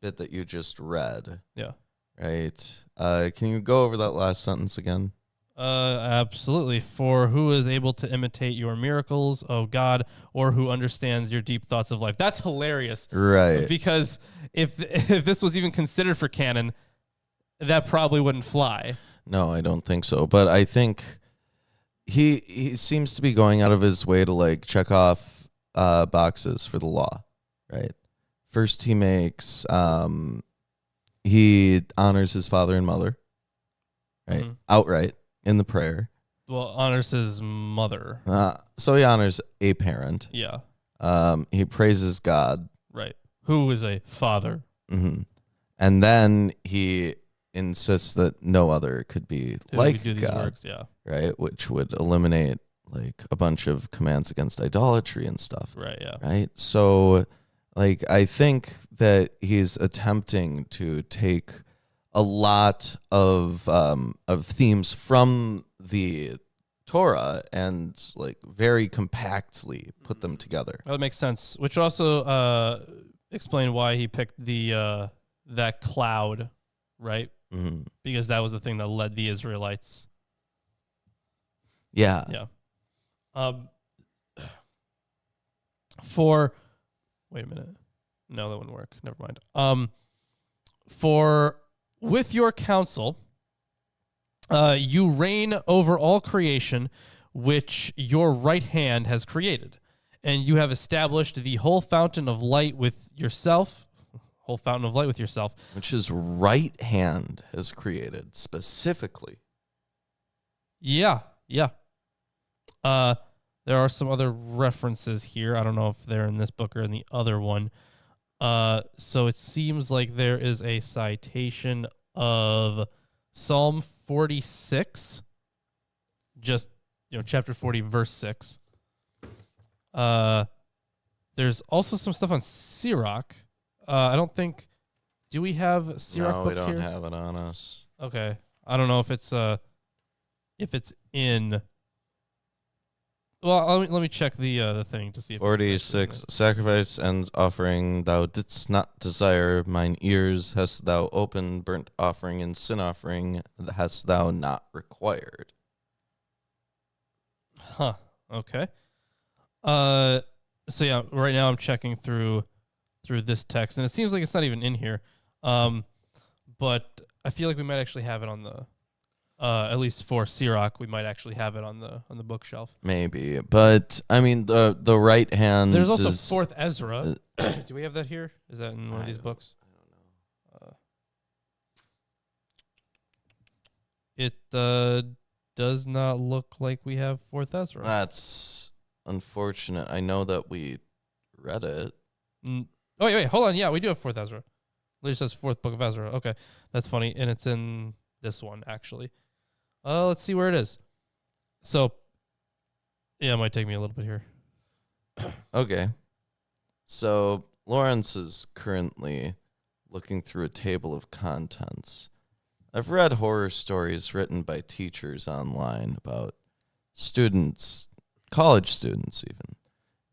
bit that you just read. Yeah. Right. Can you go over that last sentence again? Absolutely. For who is able to imitate your miracles, O God, or who understands your deep thoughts of life. That's hilarious. Right. Because if this was even considered for canon, that probably wouldn't fly. No, I don't think so. But I think he seems to be going out of his way to like check off boxes for the law, right? First, he makes he honors his father and mother, right? Mhm. Outright in the prayer. Well, honors his mother. So he honors a parent. Yeah. He praises God. Right. Who is a father. Mm-hmm. And then he insists that no other could be Who like do these God, works, yeah. right? Which would eliminate like a bunch of commands against idolatry and stuff, Right, yeah. right? So, like, I think that he's attempting to take a lot of themes from the Torah and like very compactly put them together. That makes sense. Which also explain why he picked the that cloud, right? Mm-hmm. Because that was the thing that led the Israelites. Yeah. Yeah. Wait a minute. No, that wouldn't work. Never mind. For with your counsel, you reign over all creation, which your right hand has created, and you have established the whole fountain of light with yourself. Whole fountain of light with yourself. Which his right hand has created specifically. Yeah, yeah. There are some other references here. I don't know if they're in this book or in the other one. So it seems like there is a citation of Psalm 46, just, chapter 40, verse 6. There's also some stuff on Sirach. I don't think. Do we have Sirach No, we books don't here? have it on us. Okay, I don't know if it's in. Well, let me check the thing to see if it's 46 sacrifice and offering thou didst not desire, mine ears hast thou opened, burnt offering and sin offering hast thou not required. Huh. Okay. So yeah, right now I'm checking through this text, and it seems like it's not even in here. But I feel like we might actually have it on the, at least for Sirach, we might actually have it on the bookshelf. Maybe, but I mean the right hand. There's also is, Fourth Ezra. Do we have that here? Is that in one of these books? I don't know. It does not look like we have Fourth Ezra. That's unfortunate. I know that we read it. Oh, wait, hold on. Yeah, we do have Fourth Ezra. It just says Fourth Book of Ezra. Okay, that's funny, and it's in this one actually. Let's see where it is. So, yeah, it might take me a little bit here. Okay. So Lawrence is currently looking through a table of contents. I've read horror stories written by teachers online about students, college students even,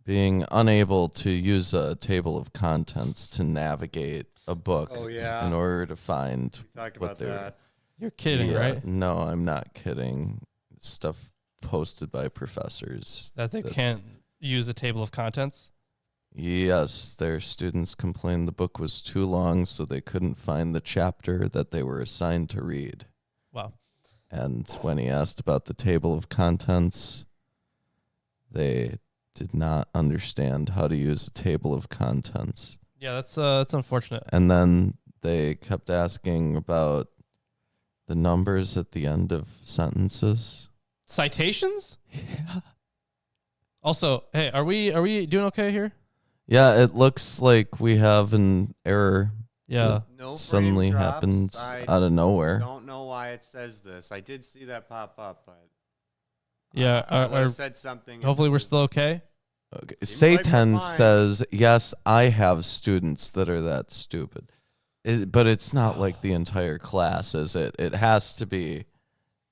being unable to use a table of contents to navigate a book in order to find We talked what about they're... that. You're kidding, right? No, I'm not kidding. Stuff posted by professors. That they can't use a table of contents? Yes, their students complained the book was too long, so they couldn't find the chapter that they were assigned to read. Wow. And when he asked about the table of contents, they did not understand how to use a table of contents. Yeah, that's unfortunate. And then they kept asking about the numbers at the end of sentences. Citations? Yeah. Also, hey, are we doing okay here? Yeah, it looks like we have an error. Yeah. No frame Suddenly drops. happens I out of nowhere. don't know why it says this. I did see that pop up, but Yeah. I would have said something. Hopefully we're still okay. Okay. Seems like we're Satan fine. says, yes, I have students that are that stupid. But it's not like the entire class, is it? It has to be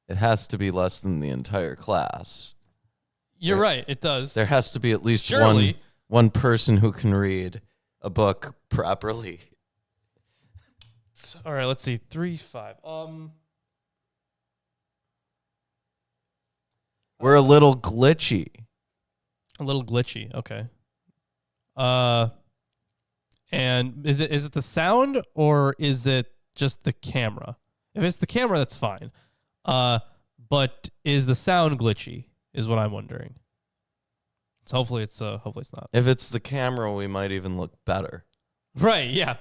less than the entire class. You're right. It does. There has to be at least Surely. one person who can read a book properly. All right. Let's see. 3-5. We're a little glitchy. A little glitchy. Okay. And is it the sound or is it just the camera? If it's the camera, that's fine. But is the sound glitchy? Is what I'm wondering. So hopefully it's not. If it's the camera, we might even look better. Right, yeah.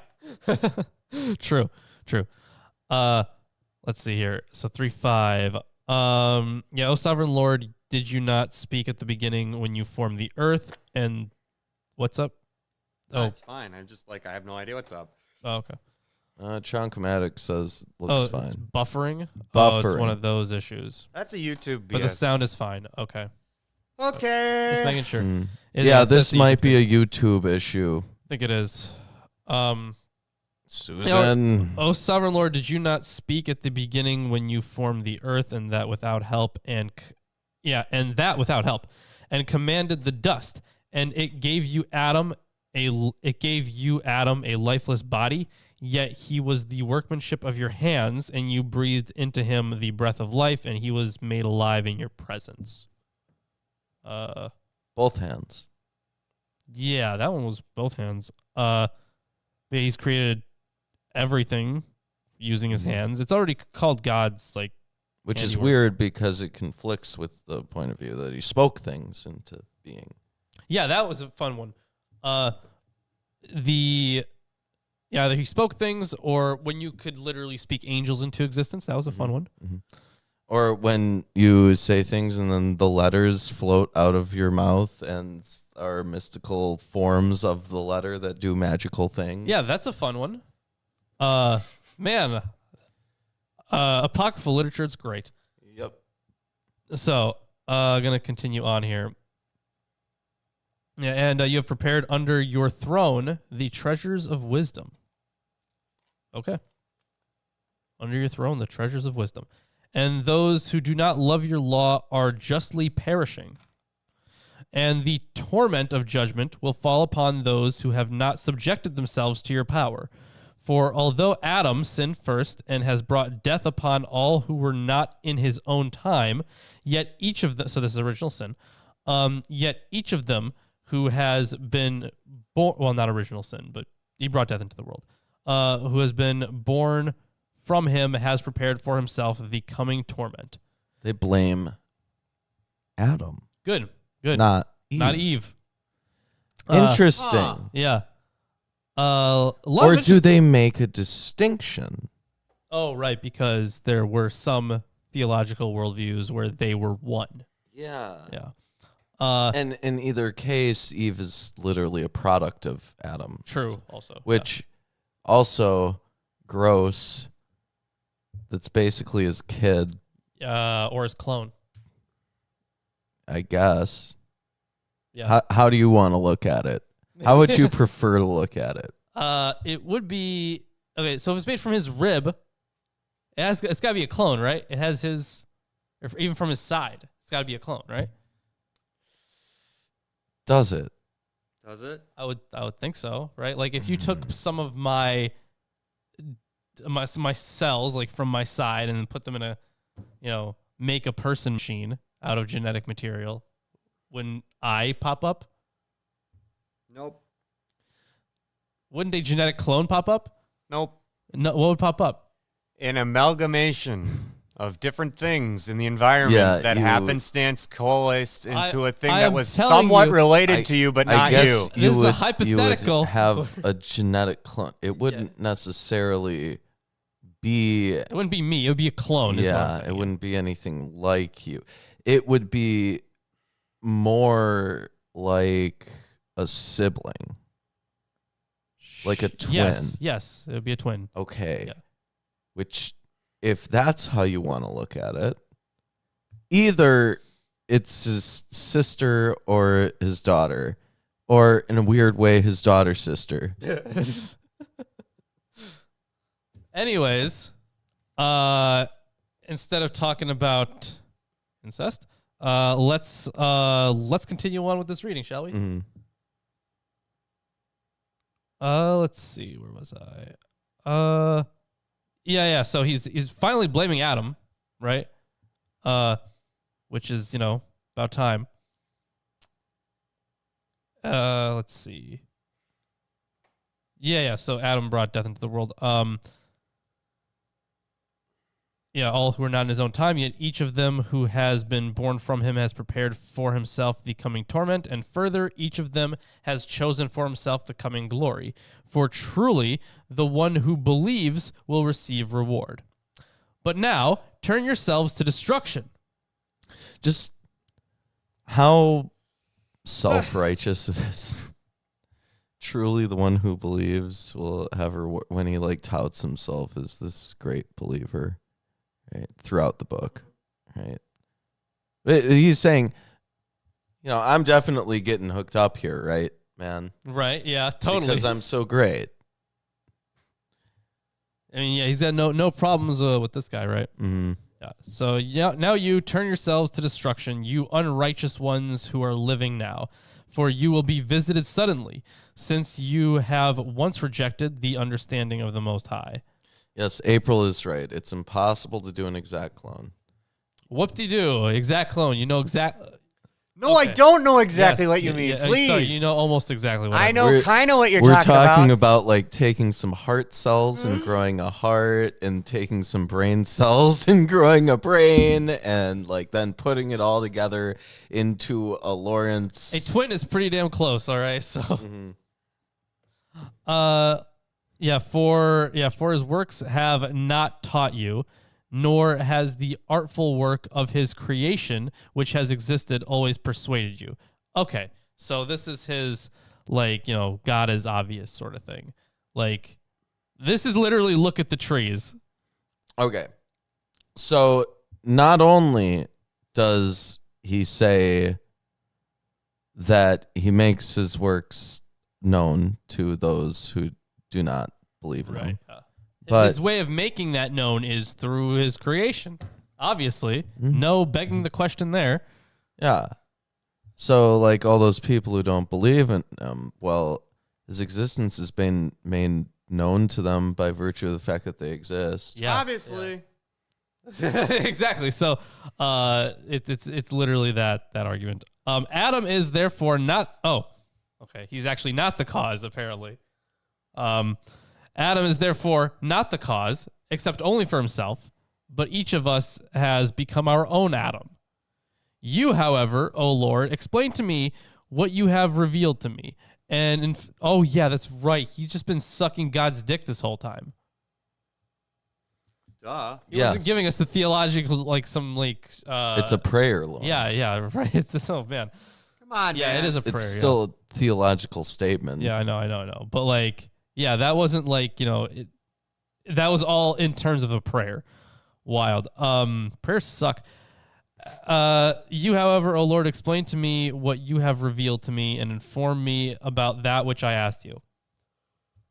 True. Let's see here. So 3-5. Yeah, O sovereign Lord, did you not speak at the beginning when you formed the earth? And what's up? Oh, it's fine. I'm just I have no idea what's up. Oh, okay. Chonkomatic says looks fine. It's buffering? Buffering. Oh, it's one of those issues. That's a YouTube BS. But the sound is fine. Okay. Okay. Just making sure. Yeah, this might be a YouTube issue. I think it is. Susan. O sovereign Lord, did you not speak at the beginning when you formed the earth and that without help and commanded the dust, and it gave you Adam a lifeless body, yet he was the workmanship of your hands, and you breathed into him the breath of life, and he was made alive in your presence. Both hands. Yeah, that one was both hands. Yeah, he's created everything using his hands. It's already called God's which is handiwork. weird because it conflicts with the point of view that he spoke things into being. Yeah, that was a fun one. Either he spoke things or when you could literally speak angels into existence. That was a fun one. Mm-hmm. Or when you say things and then the letters float out of your mouth and are mystical forms of the letter that do magical things. Yeah, that's a fun one. Man, apocryphal literature, it's great. Yep. So, gonna continue on here. Yeah, and you have prepared under your throne the treasures of wisdom. Okay. Under your throne, the treasures of wisdom. And those who do not love your law are justly perishing. And the torment of judgment will fall upon those who have not subjected themselves to your power. For although Adam sinned first and has brought death upon all who were not in his own time, yet each of them, so this is original sin, yet each of them who has been born, well, not original sin, but he brought death into the world, who has been born from him has prepared for himself the coming torment. They blame Adam. Good. Not Eve. Not Eve. Interesting. Yeah. Or do they make a distinction? Oh, right, because there were some theological worldviews where they were one. Yeah. Yeah. And in either case, Eve is literally a product of Adam. True, also. Which also gross. That's basically his kid. Or his clone. I guess. Yeah. How do you want to look at it? How would you prefer to look at it? It would be okay. So if it's made from his rib, it's got to be a clone, right? It has his, or even from his side, it's got to be a clone, right? Does it? Does it? I would think so, right? Like if you took some of my cells, like from my side, and then put them in a, make a person machine out of genetic material, wouldn't I pop up? Nope. Wouldn't a genetic clone pop up? Nope. No, what would pop up? An amalgamation of different things in the environment that happenstance coalesced into a thing that was somewhat related to you, but not you. This is a hypothetical. You would have a genetic clone. It wouldn't necessarily be... It wouldn't be me. It would be a clone. Yeah, it wouldn't be anything like you. It would be more like a sibling. Like a twin. Yes, it would be a twin. Okay. Yeah. Which, if that's how you want to look at it, either it's his sister or his daughter, or in a weird way, his daughter's sister. Anyways, instead of talking about incest, let's continue on with this reading, shall we? Mm-hmm. Let's see, where was I? Yeah. So he's finally blaming Adam, right? which is, about time. Let's see. Yeah. So Adam brought death into the world. All who are not in his own time, yet each of them who has been born from him has prepared for himself the coming torment, and further, each of them has chosen for himself the coming glory. For truly, the one who believes will receive reward. But now, turn yourselves to destruction. Just how self-righteous it is. Truly, the one who believes will have reward, when he touts himself as this great believer. Right, throughout the book, right? He's saying, I'm definitely getting hooked up here, right, man? Right, yeah, totally. Because I'm so great. I mean, yeah, he's got no problems with this guy, right? Mm-hmm. Yeah. So, now you turn yourselves to destruction, you unrighteous ones who are living now, for you will be visited suddenly, since you have once rejected the understanding of the Most High. Yes, April is right. It's impossible to do an exact clone. Whoop-de-doo. Exact clone. You know exactly. No, okay. I don't know exactly what you mean. Please. Sorry, you know almost exactly what I know kind of what you're talking about. We're talking about taking some heart cells and growing a heart, and taking some brain cells and growing a brain, and then putting it all together into a Lawrence. A twin is pretty damn close, all right? So for his works have not taught you, nor has the artful work of his creation, which has existed, always persuaded you. Okay, so this is his, God is obvious sort of thing. This is literally look at the trees. Okay, so not only does he say that he makes his works known to those who do not believe in him. But his way of making that known is through his creation. Obviously. No begging the question there. Yeah. So, all those people who don't believe in him, his existence has been made known to them by virtue of the fact that they exist. Yeah. Obviously. Yeah. Exactly. So, it's literally that argument. Adam is therefore not... Oh, okay. He's actually not the cause, apparently. Adam is therefore not the cause, except only for himself, but each of us has become our own Adam. You, however, O Lord, explain to me what you have revealed to me. And, oh yeah, that's right. He's just been sucking God's dick this whole time. Duh. He wasn't giving us the theological, it's a prayer, Lord. Yeah, right. It's, oh man. Come on, yeah, man. It is a prayer. It's still a theological statement. Yeah, I know. But yeah, that wasn't that was all in terms of a prayer. Wild. Prayers suck. You, however, O Lord, explain to me what you have revealed to me and inform me about that which I asked you.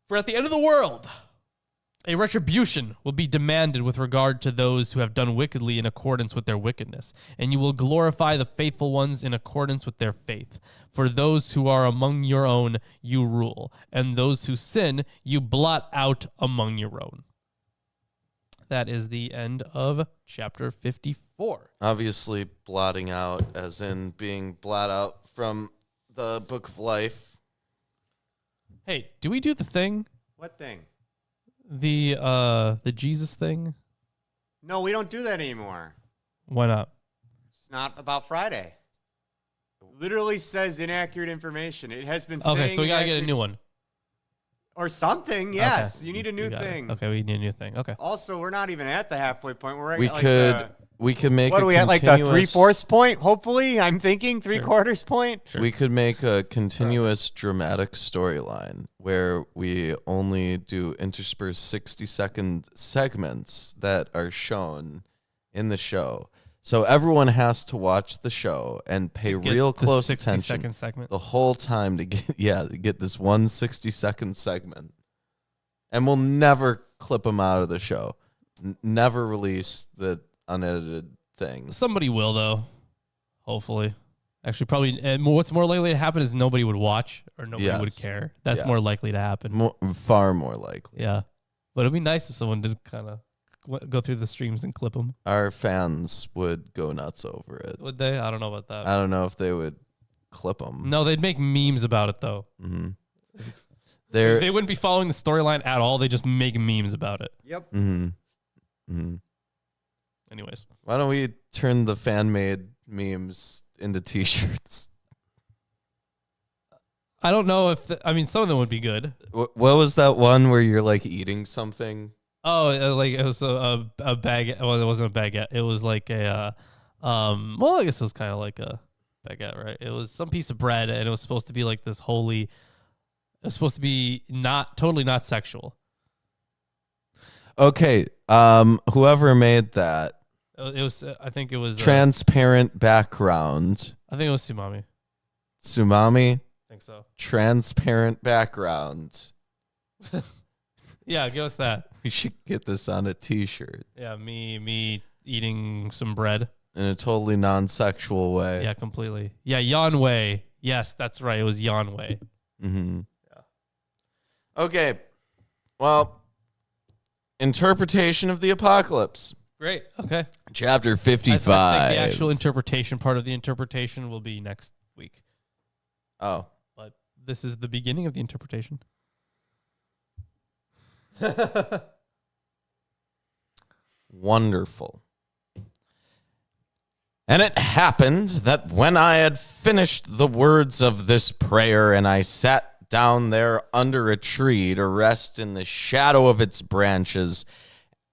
For at the end of the world, a retribution will be demanded with regard to those who have done wickedly in accordance with their wickedness, and you will glorify the faithful ones in accordance with their faith. For those who are among your own, you rule, and those who sin, you blot out among your own. That is the end of chapter 54. Obviously, blotting out, as in being blot out from the book of life. Hey, do we do the thing? What thing? The Jesus thing? No, we don't do that anymore. Why not? It's not about Friday. It literally says inaccurate information. It has been saying... Okay, so we got to get a new one. Or something, yes. Okay. You need a new thing. Okay, we need a new thing. Okay. Also, we're not even at the halfway point. We're at we could make what are we at, the 3/4 point, hopefully? I'm thinking 3/4 point. Sure. We could make a continuous dramatic storyline where we only do interspersed 60-second segments that are shown in the show. So everyone has to watch the show and pay real close attention 60-second segment the whole time to get this one 60-second segment. And we'll never clip them out of the show. Never release the unedited things. Somebody will, though. Hopefully. Actually, probably. And what's more likely to happen is nobody would watch or nobody would care. That's more likely to happen. Far more likely. Yeah. But it'd be nice if someone did kind of go through the streams and clip them. Our fans would go nuts over it. Would they? I don't know about that. I don't know if they would clip them. No, they'd make memes about it though. Mm-hmm. They wouldn't be following the storyline at all. They just make memes about it. Yep. Mm-hmm. Mm-hmm. Anyways, why don't we turn the fan-made memes into T-shirts? I don't know if some of them would be good. What was that one where you're like eating something? Oh, like it was a baguette. Well, it wasn't a baguette. It was like a well, I guess it was kind of like a baguette, right? It was some piece of bread, and it was supposed to be like this holy. It was supposed to be totally not sexual. Okay, whoever made that. It was. I think it was transparent background. I think it was Sumami. Sumami. I think so. Transparent background. Yeah, give us that. We should get this on a T-shirt. Yeah, me eating some bread in a totally non-sexual way. Yeah, completely. Yeah, Yan Wei. Yes, that's right. It was Yan Wei. Mm-hmm. Yeah. Okay. Well, interpretation of the apocalypse. Great. Okay. Chapter 55. I think the actual interpretation part of the interpretation will be next week. Oh. But this is the beginning of the interpretation. Wonderful. And it happened that when I had finished the words of this prayer and I sat down there under a tree to rest in the shadow of its branches,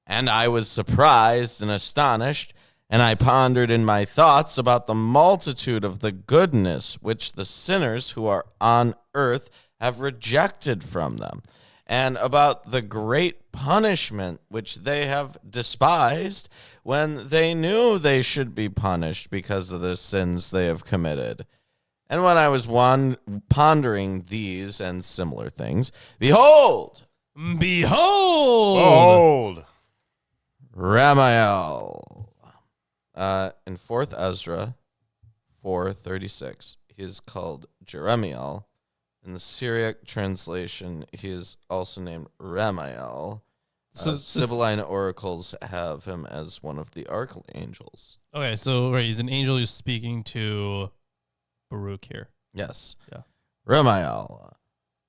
and I was surprised and astonished, and I pondered in my thoughts about the multitude of the goodness which the sinners who are on earth have rejected from them, and about the great punishment which they have despised when they knew they should be punished because of the sins they have committed. And when I was pondering these and similar things, behold, Ramael. In 4th Ezra 4:36, he is called Jeremiel. In the Syriac translation, he is also named Ramael. So Sibylline oracles have him as one of the archangels. Okay, so he's an angel who's speaking to Baruch here. Yes. Yeah. Ramael,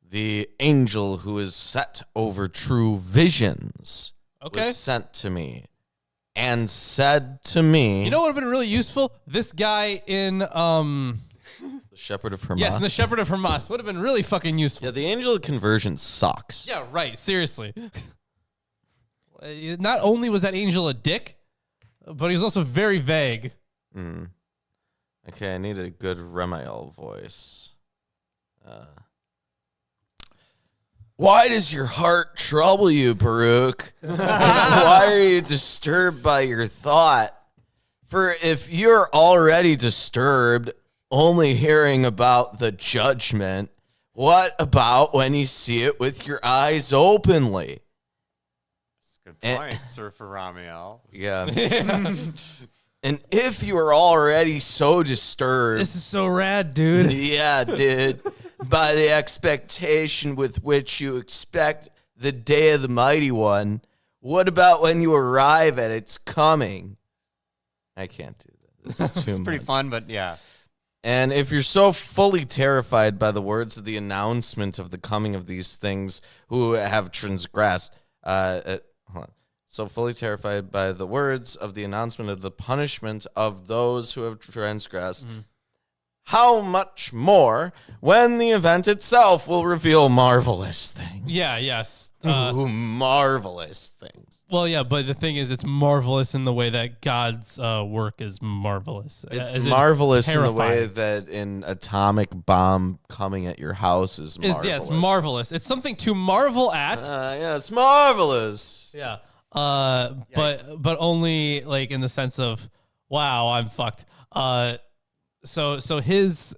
the angel who is set over true visions, was sent to me and said to me... You know what would have been really useful? This guy in... The Shepherd of Hermas. Yes, the Shepherd of Hermas would have been really fucking useful. Yeah, the angel of conversion sucks. Yeah, right. Seriously. Not only was that angel a dick, but he was also very vague. Mm. Okay, I need a good Ramael voice. Why does your heart trouble you, Baruch? Why are you disturbed by your thought? For if you're already disturbed, only hearing about the judgment, what about when you see it with your eyes openly? That's a good point, Sir Ramiel. Yeah. And if you are already so disturbed... This is so rad, dude. Yeah, dude. By the expectation with which you expect the day of the mighty one, what about when you arrive at its coming? I can't do that. It's too It's much. pretty fun, but yeah. And if you're so fully terrified by the words of the announcement of the coming of these things who have transgressed, so fully terrified by the words of the announcement of the punishment of those who have transgressed, how much more when the event itself will reveal marvelous things? Yeah, yes. Marvelous things. Well, yeah, but the thing is, it's marvelous in the way that God's work is marvelous. It's marvelous in the way that an atomic bomb coming at your house is marvelous. Yeah, it's marvelous. It's something to marvel at. Yeah, it's marvelous. Yeah. But only like in the sense of, wow, I'm fucked. So his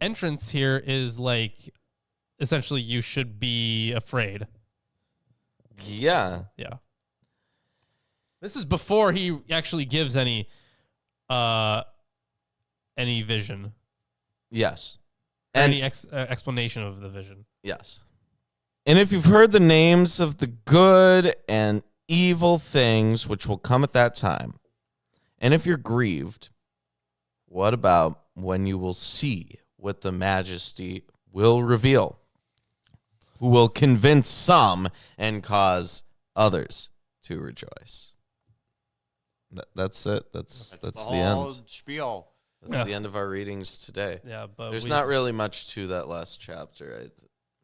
entrance here is like, essentially, you should be afraid. Yeah. Yeah. This is before he actually gives any vision. Yes. And any explanation of the vision. Yes. And if you've heard the names of the good and evil things which will come at that time. And if you're grieved, what about when you will see what the majesty will reveal, who will convince some and cause others to rejoice? That's it. That's the end. Spiel. That's the end of our readings today. Yeah, but there's not really much to that last chapter.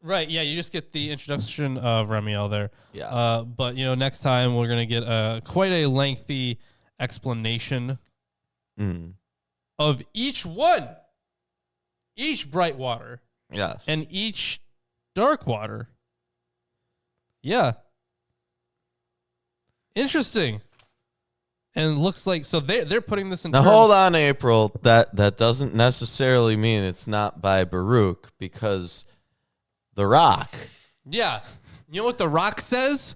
Right, yeah, you just get the introduction of Ramiel there. Yeah. But, next time we're going to get quite a lengthy explanation of each one. Each bright water. Yes. And each dark water. Yeah. Interesting. And looks like, so they're putting this in now, terms. hold on, April. That doesn't necessarily mean it's not by Baruch, because the rock. Yeah. You know what the rock says?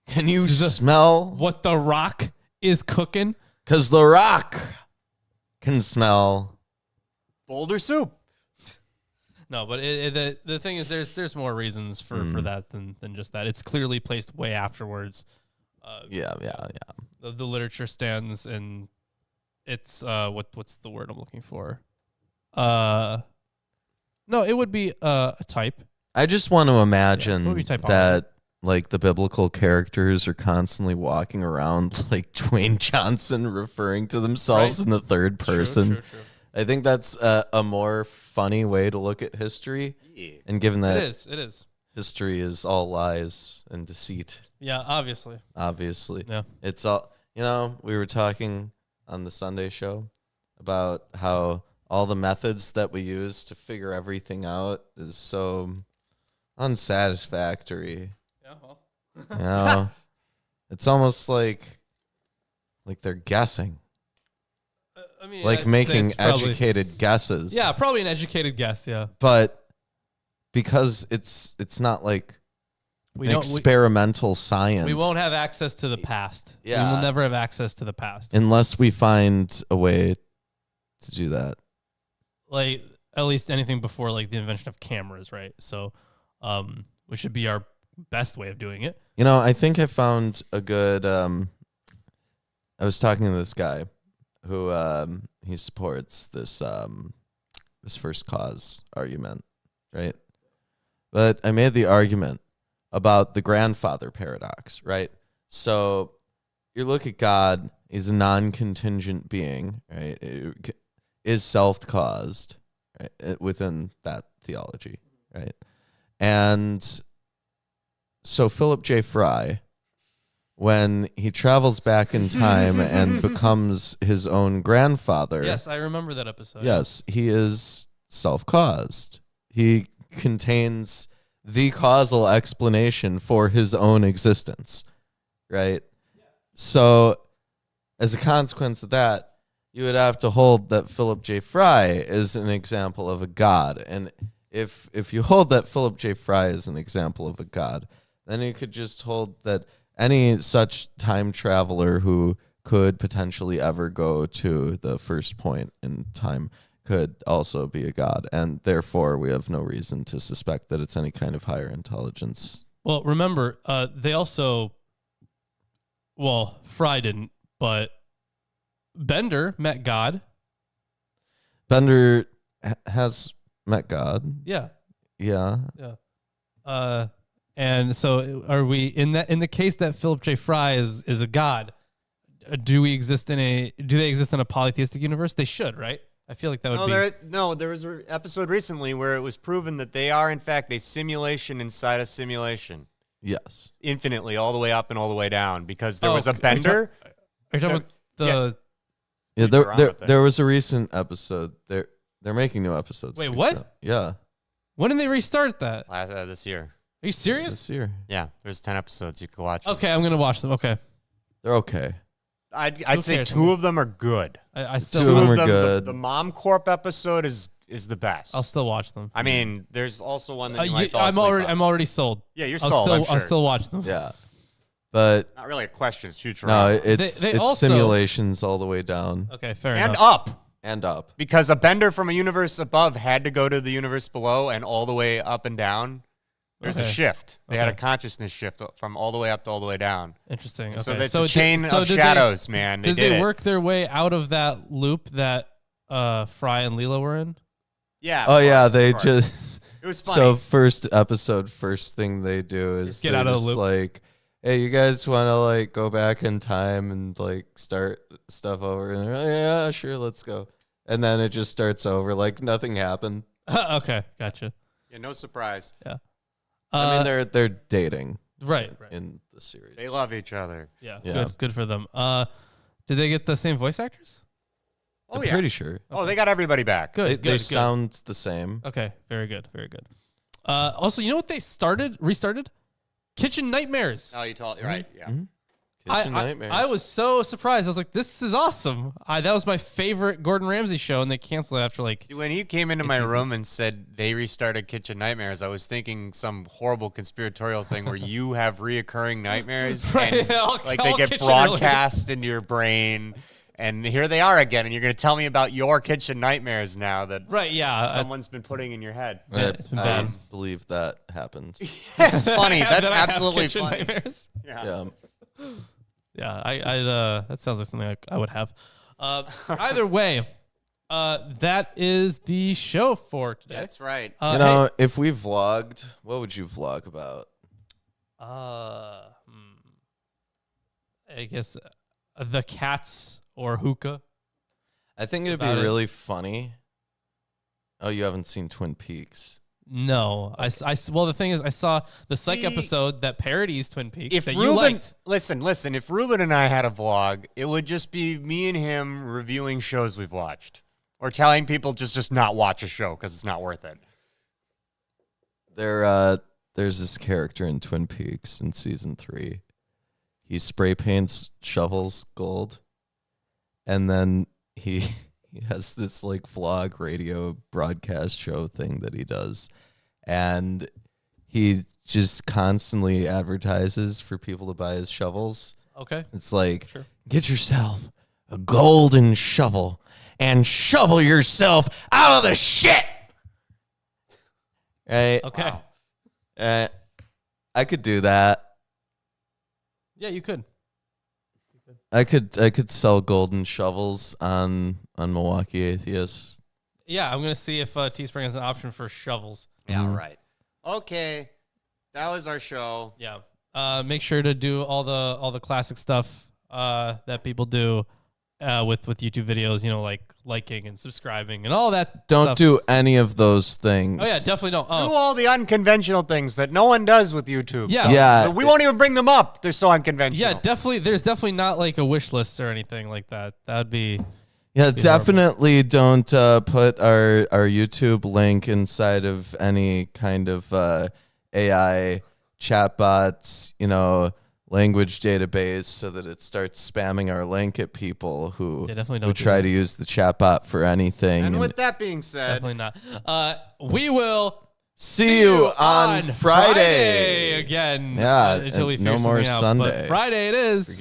Can you smell what the rock is cooking? Because the rock can smell boulder soup. No, but the thing is, there's more reasons for that than just that. It's clearly placed way afterwards. Yeah. The literature stands, and it's what's the word I'm looking for? No, it would be a type. I just want to imagine type that like the biblical characters are constantly walking around like Dwayne Johnson, referring to themselves in the third person. True. I think that's a more funny way to look at history. Yeah. And given that it is. History is all lies and deceit. Yeah, obviously. Yeah. It's all, we were talking on the Sunday show about how all the methods that we use to figure everything out is so unsatisfactory. Yeah, well. It's almost like they're guessing. I mean, like making educated guesses. Yeah, probably an educated guess, yeah. But because it's not like experimental science. We won't have access to the past. Yeah. We will never have access to the past. Unless we find a way to do that. Like, at least anything before, like, the invention of cameras, right? So, which should be our best way of doing it. I think I found a good... I was talking to this guy who he supports this first cause argument, right? But I made the argument about the grandfather paradox, right? So you look at God, he's a non-contingent being, right? It is self-caused, right? Within that theology, right? And so Philip J. Fry, when he travels back in time and becomes his own grandfather. Yes, I remember that episode. Yes, he is self-caused. He contains the causal explanation for his own existence, right? Yeah. So as a consequence of that, you would have to hold that Philip J. Fry is an example of a god. And if you hold that Philip J. Fry is an example of a god, then you could just hold that any such time traveler who could potentially ever go to the first point in time could also be a god. And therefore, we have no reason to suspect that it's any kind of higher intelligence. Well, remember, they also... Well, Fry didn't, but Bender met God. Bender has met God. Yeah. Yeah. And so are we in the case that Philip J. Fry is a god? Do they exist in a polytheistic universe? They should, right? I feel like that would be. There was an episode recently where it was proven that they are in fact a simulation inside a simulation. Yes. Infinitely, all the way up and all the way down, because there was a Bender. Are you talking about the? Yeah, there was a recent episode. They're making new episodes. Wait, what? Yeah. When did they restart that? This year. Are you serious? This year. Yeah, there's 10 episodes you can watch. Okay, I'm gonna watch them. Okay. They're okay. I'd say two of them are good. I still two of them are good. The Mom Corp episode is the best. I'll still watch them. I mean, there's also one that you might fall asleep on. I'm already sold. Yeah, you're sold. I'm sure. I'll still watch them. Yeah, but not really a question. It's Futurama. No, it's simulations all the way down. Okay, fair and enough. And up. Because a Bender from a universe above had to go to the universe below and all the way up and down. There's a shift. They had a consciousness shift from all the way up to all the way down. Interesting. Okay. So that's a chain of shadows, man. Did they work their way out of that loop that Fry and Leela were in? Yeah. Oh, yeah. They just... It was funny. So first thing they do is get out of the loop. Like, hey, you guys want to like go back in time and like start stuff over? And they're like, yeah, sure, let's go. And then it just starts over like nothing happened. Okay, gotcha. Yeah, no surprise. Yeah. I mean, they're dating, right, in the series. They love each other. Yeah. Good for them. Did they get the same voice actors? Oh, I'm pretty sure. Oh, they got everybody back. Good. They sound the same. Okay, very good. Also, you know what they restarted? Kitchen Nightmares. Oh, you told right? Yeah. Mm-hmm. Kitchen Nightmares. I was so surprised. I was like, "This is awesome!" That was my favorite Gordon Ramsay show, and they canceled it after like. See, when you came into my room and said they restarted Kitchen Nightmares, I was thinking some horrible conspiratorial thing where you have reoccurring nightmares, right, and like they get broadcast into your brain. And here they are again, and you're going to tell me about your kitchen nightmares now that someone's been putting in your head. It's been bad. I believe that happened. It's funny. That's that absolutely funny. Nightmares? Yeah. I that sounds like something I would have. Either way, that is the show for today. That's right. If we vlogged, what would you vlog about? I guess the cats. Or hookah. I think it'd be really funny. Oh, you haven't seen Twin Peaks? No. Okay. Well, the thing is, I saw the psych episode that parodies Twin Peaks that you liked. Listen. If Ruben and I had a vlog, it would just be me and him reviewing shows we've watched. Or telling people just not watch a show because it's not worth it. There's this character in Twin Peaks in season 3. He spray paints shovels gold. And then he has this like vlog radio broadcast show thing that he does. And he just constantly advertises for people to buy his shovels. Okay. It's like, get yourself a golden shovel and shovel yourself out of the shit. Right? Okay. Wow. I could do that. Yeah, you could. I could sell golden shovels on Milwaukee Atheists. Yeah, I'm gonna see if Teespring has an option for shovels. Yeah, right. Okay, that was our show. Yeah. Make sure to do all the classic stuff that people do with YouTube videos. You know, like liking and subscribing and all that. Don't do any of those things. Oh yeah, definitely don't. Do all the unconventional things that no one does with YouTube. Yeah. We won't even bring them up. They're so unconventional. Yeah, definitely. There's definitely not like a wish list or anything like that. That'd be. Yeah, definitely don't put our YouTube link inside of any kind of AI chatbots, language database so that it starts spamming our link at people who try to use the chatbot for anything. And with that being said, definitely not. We will see you on Friday again. Yeah, until we no figure more something out. Sunday. But Friday it is.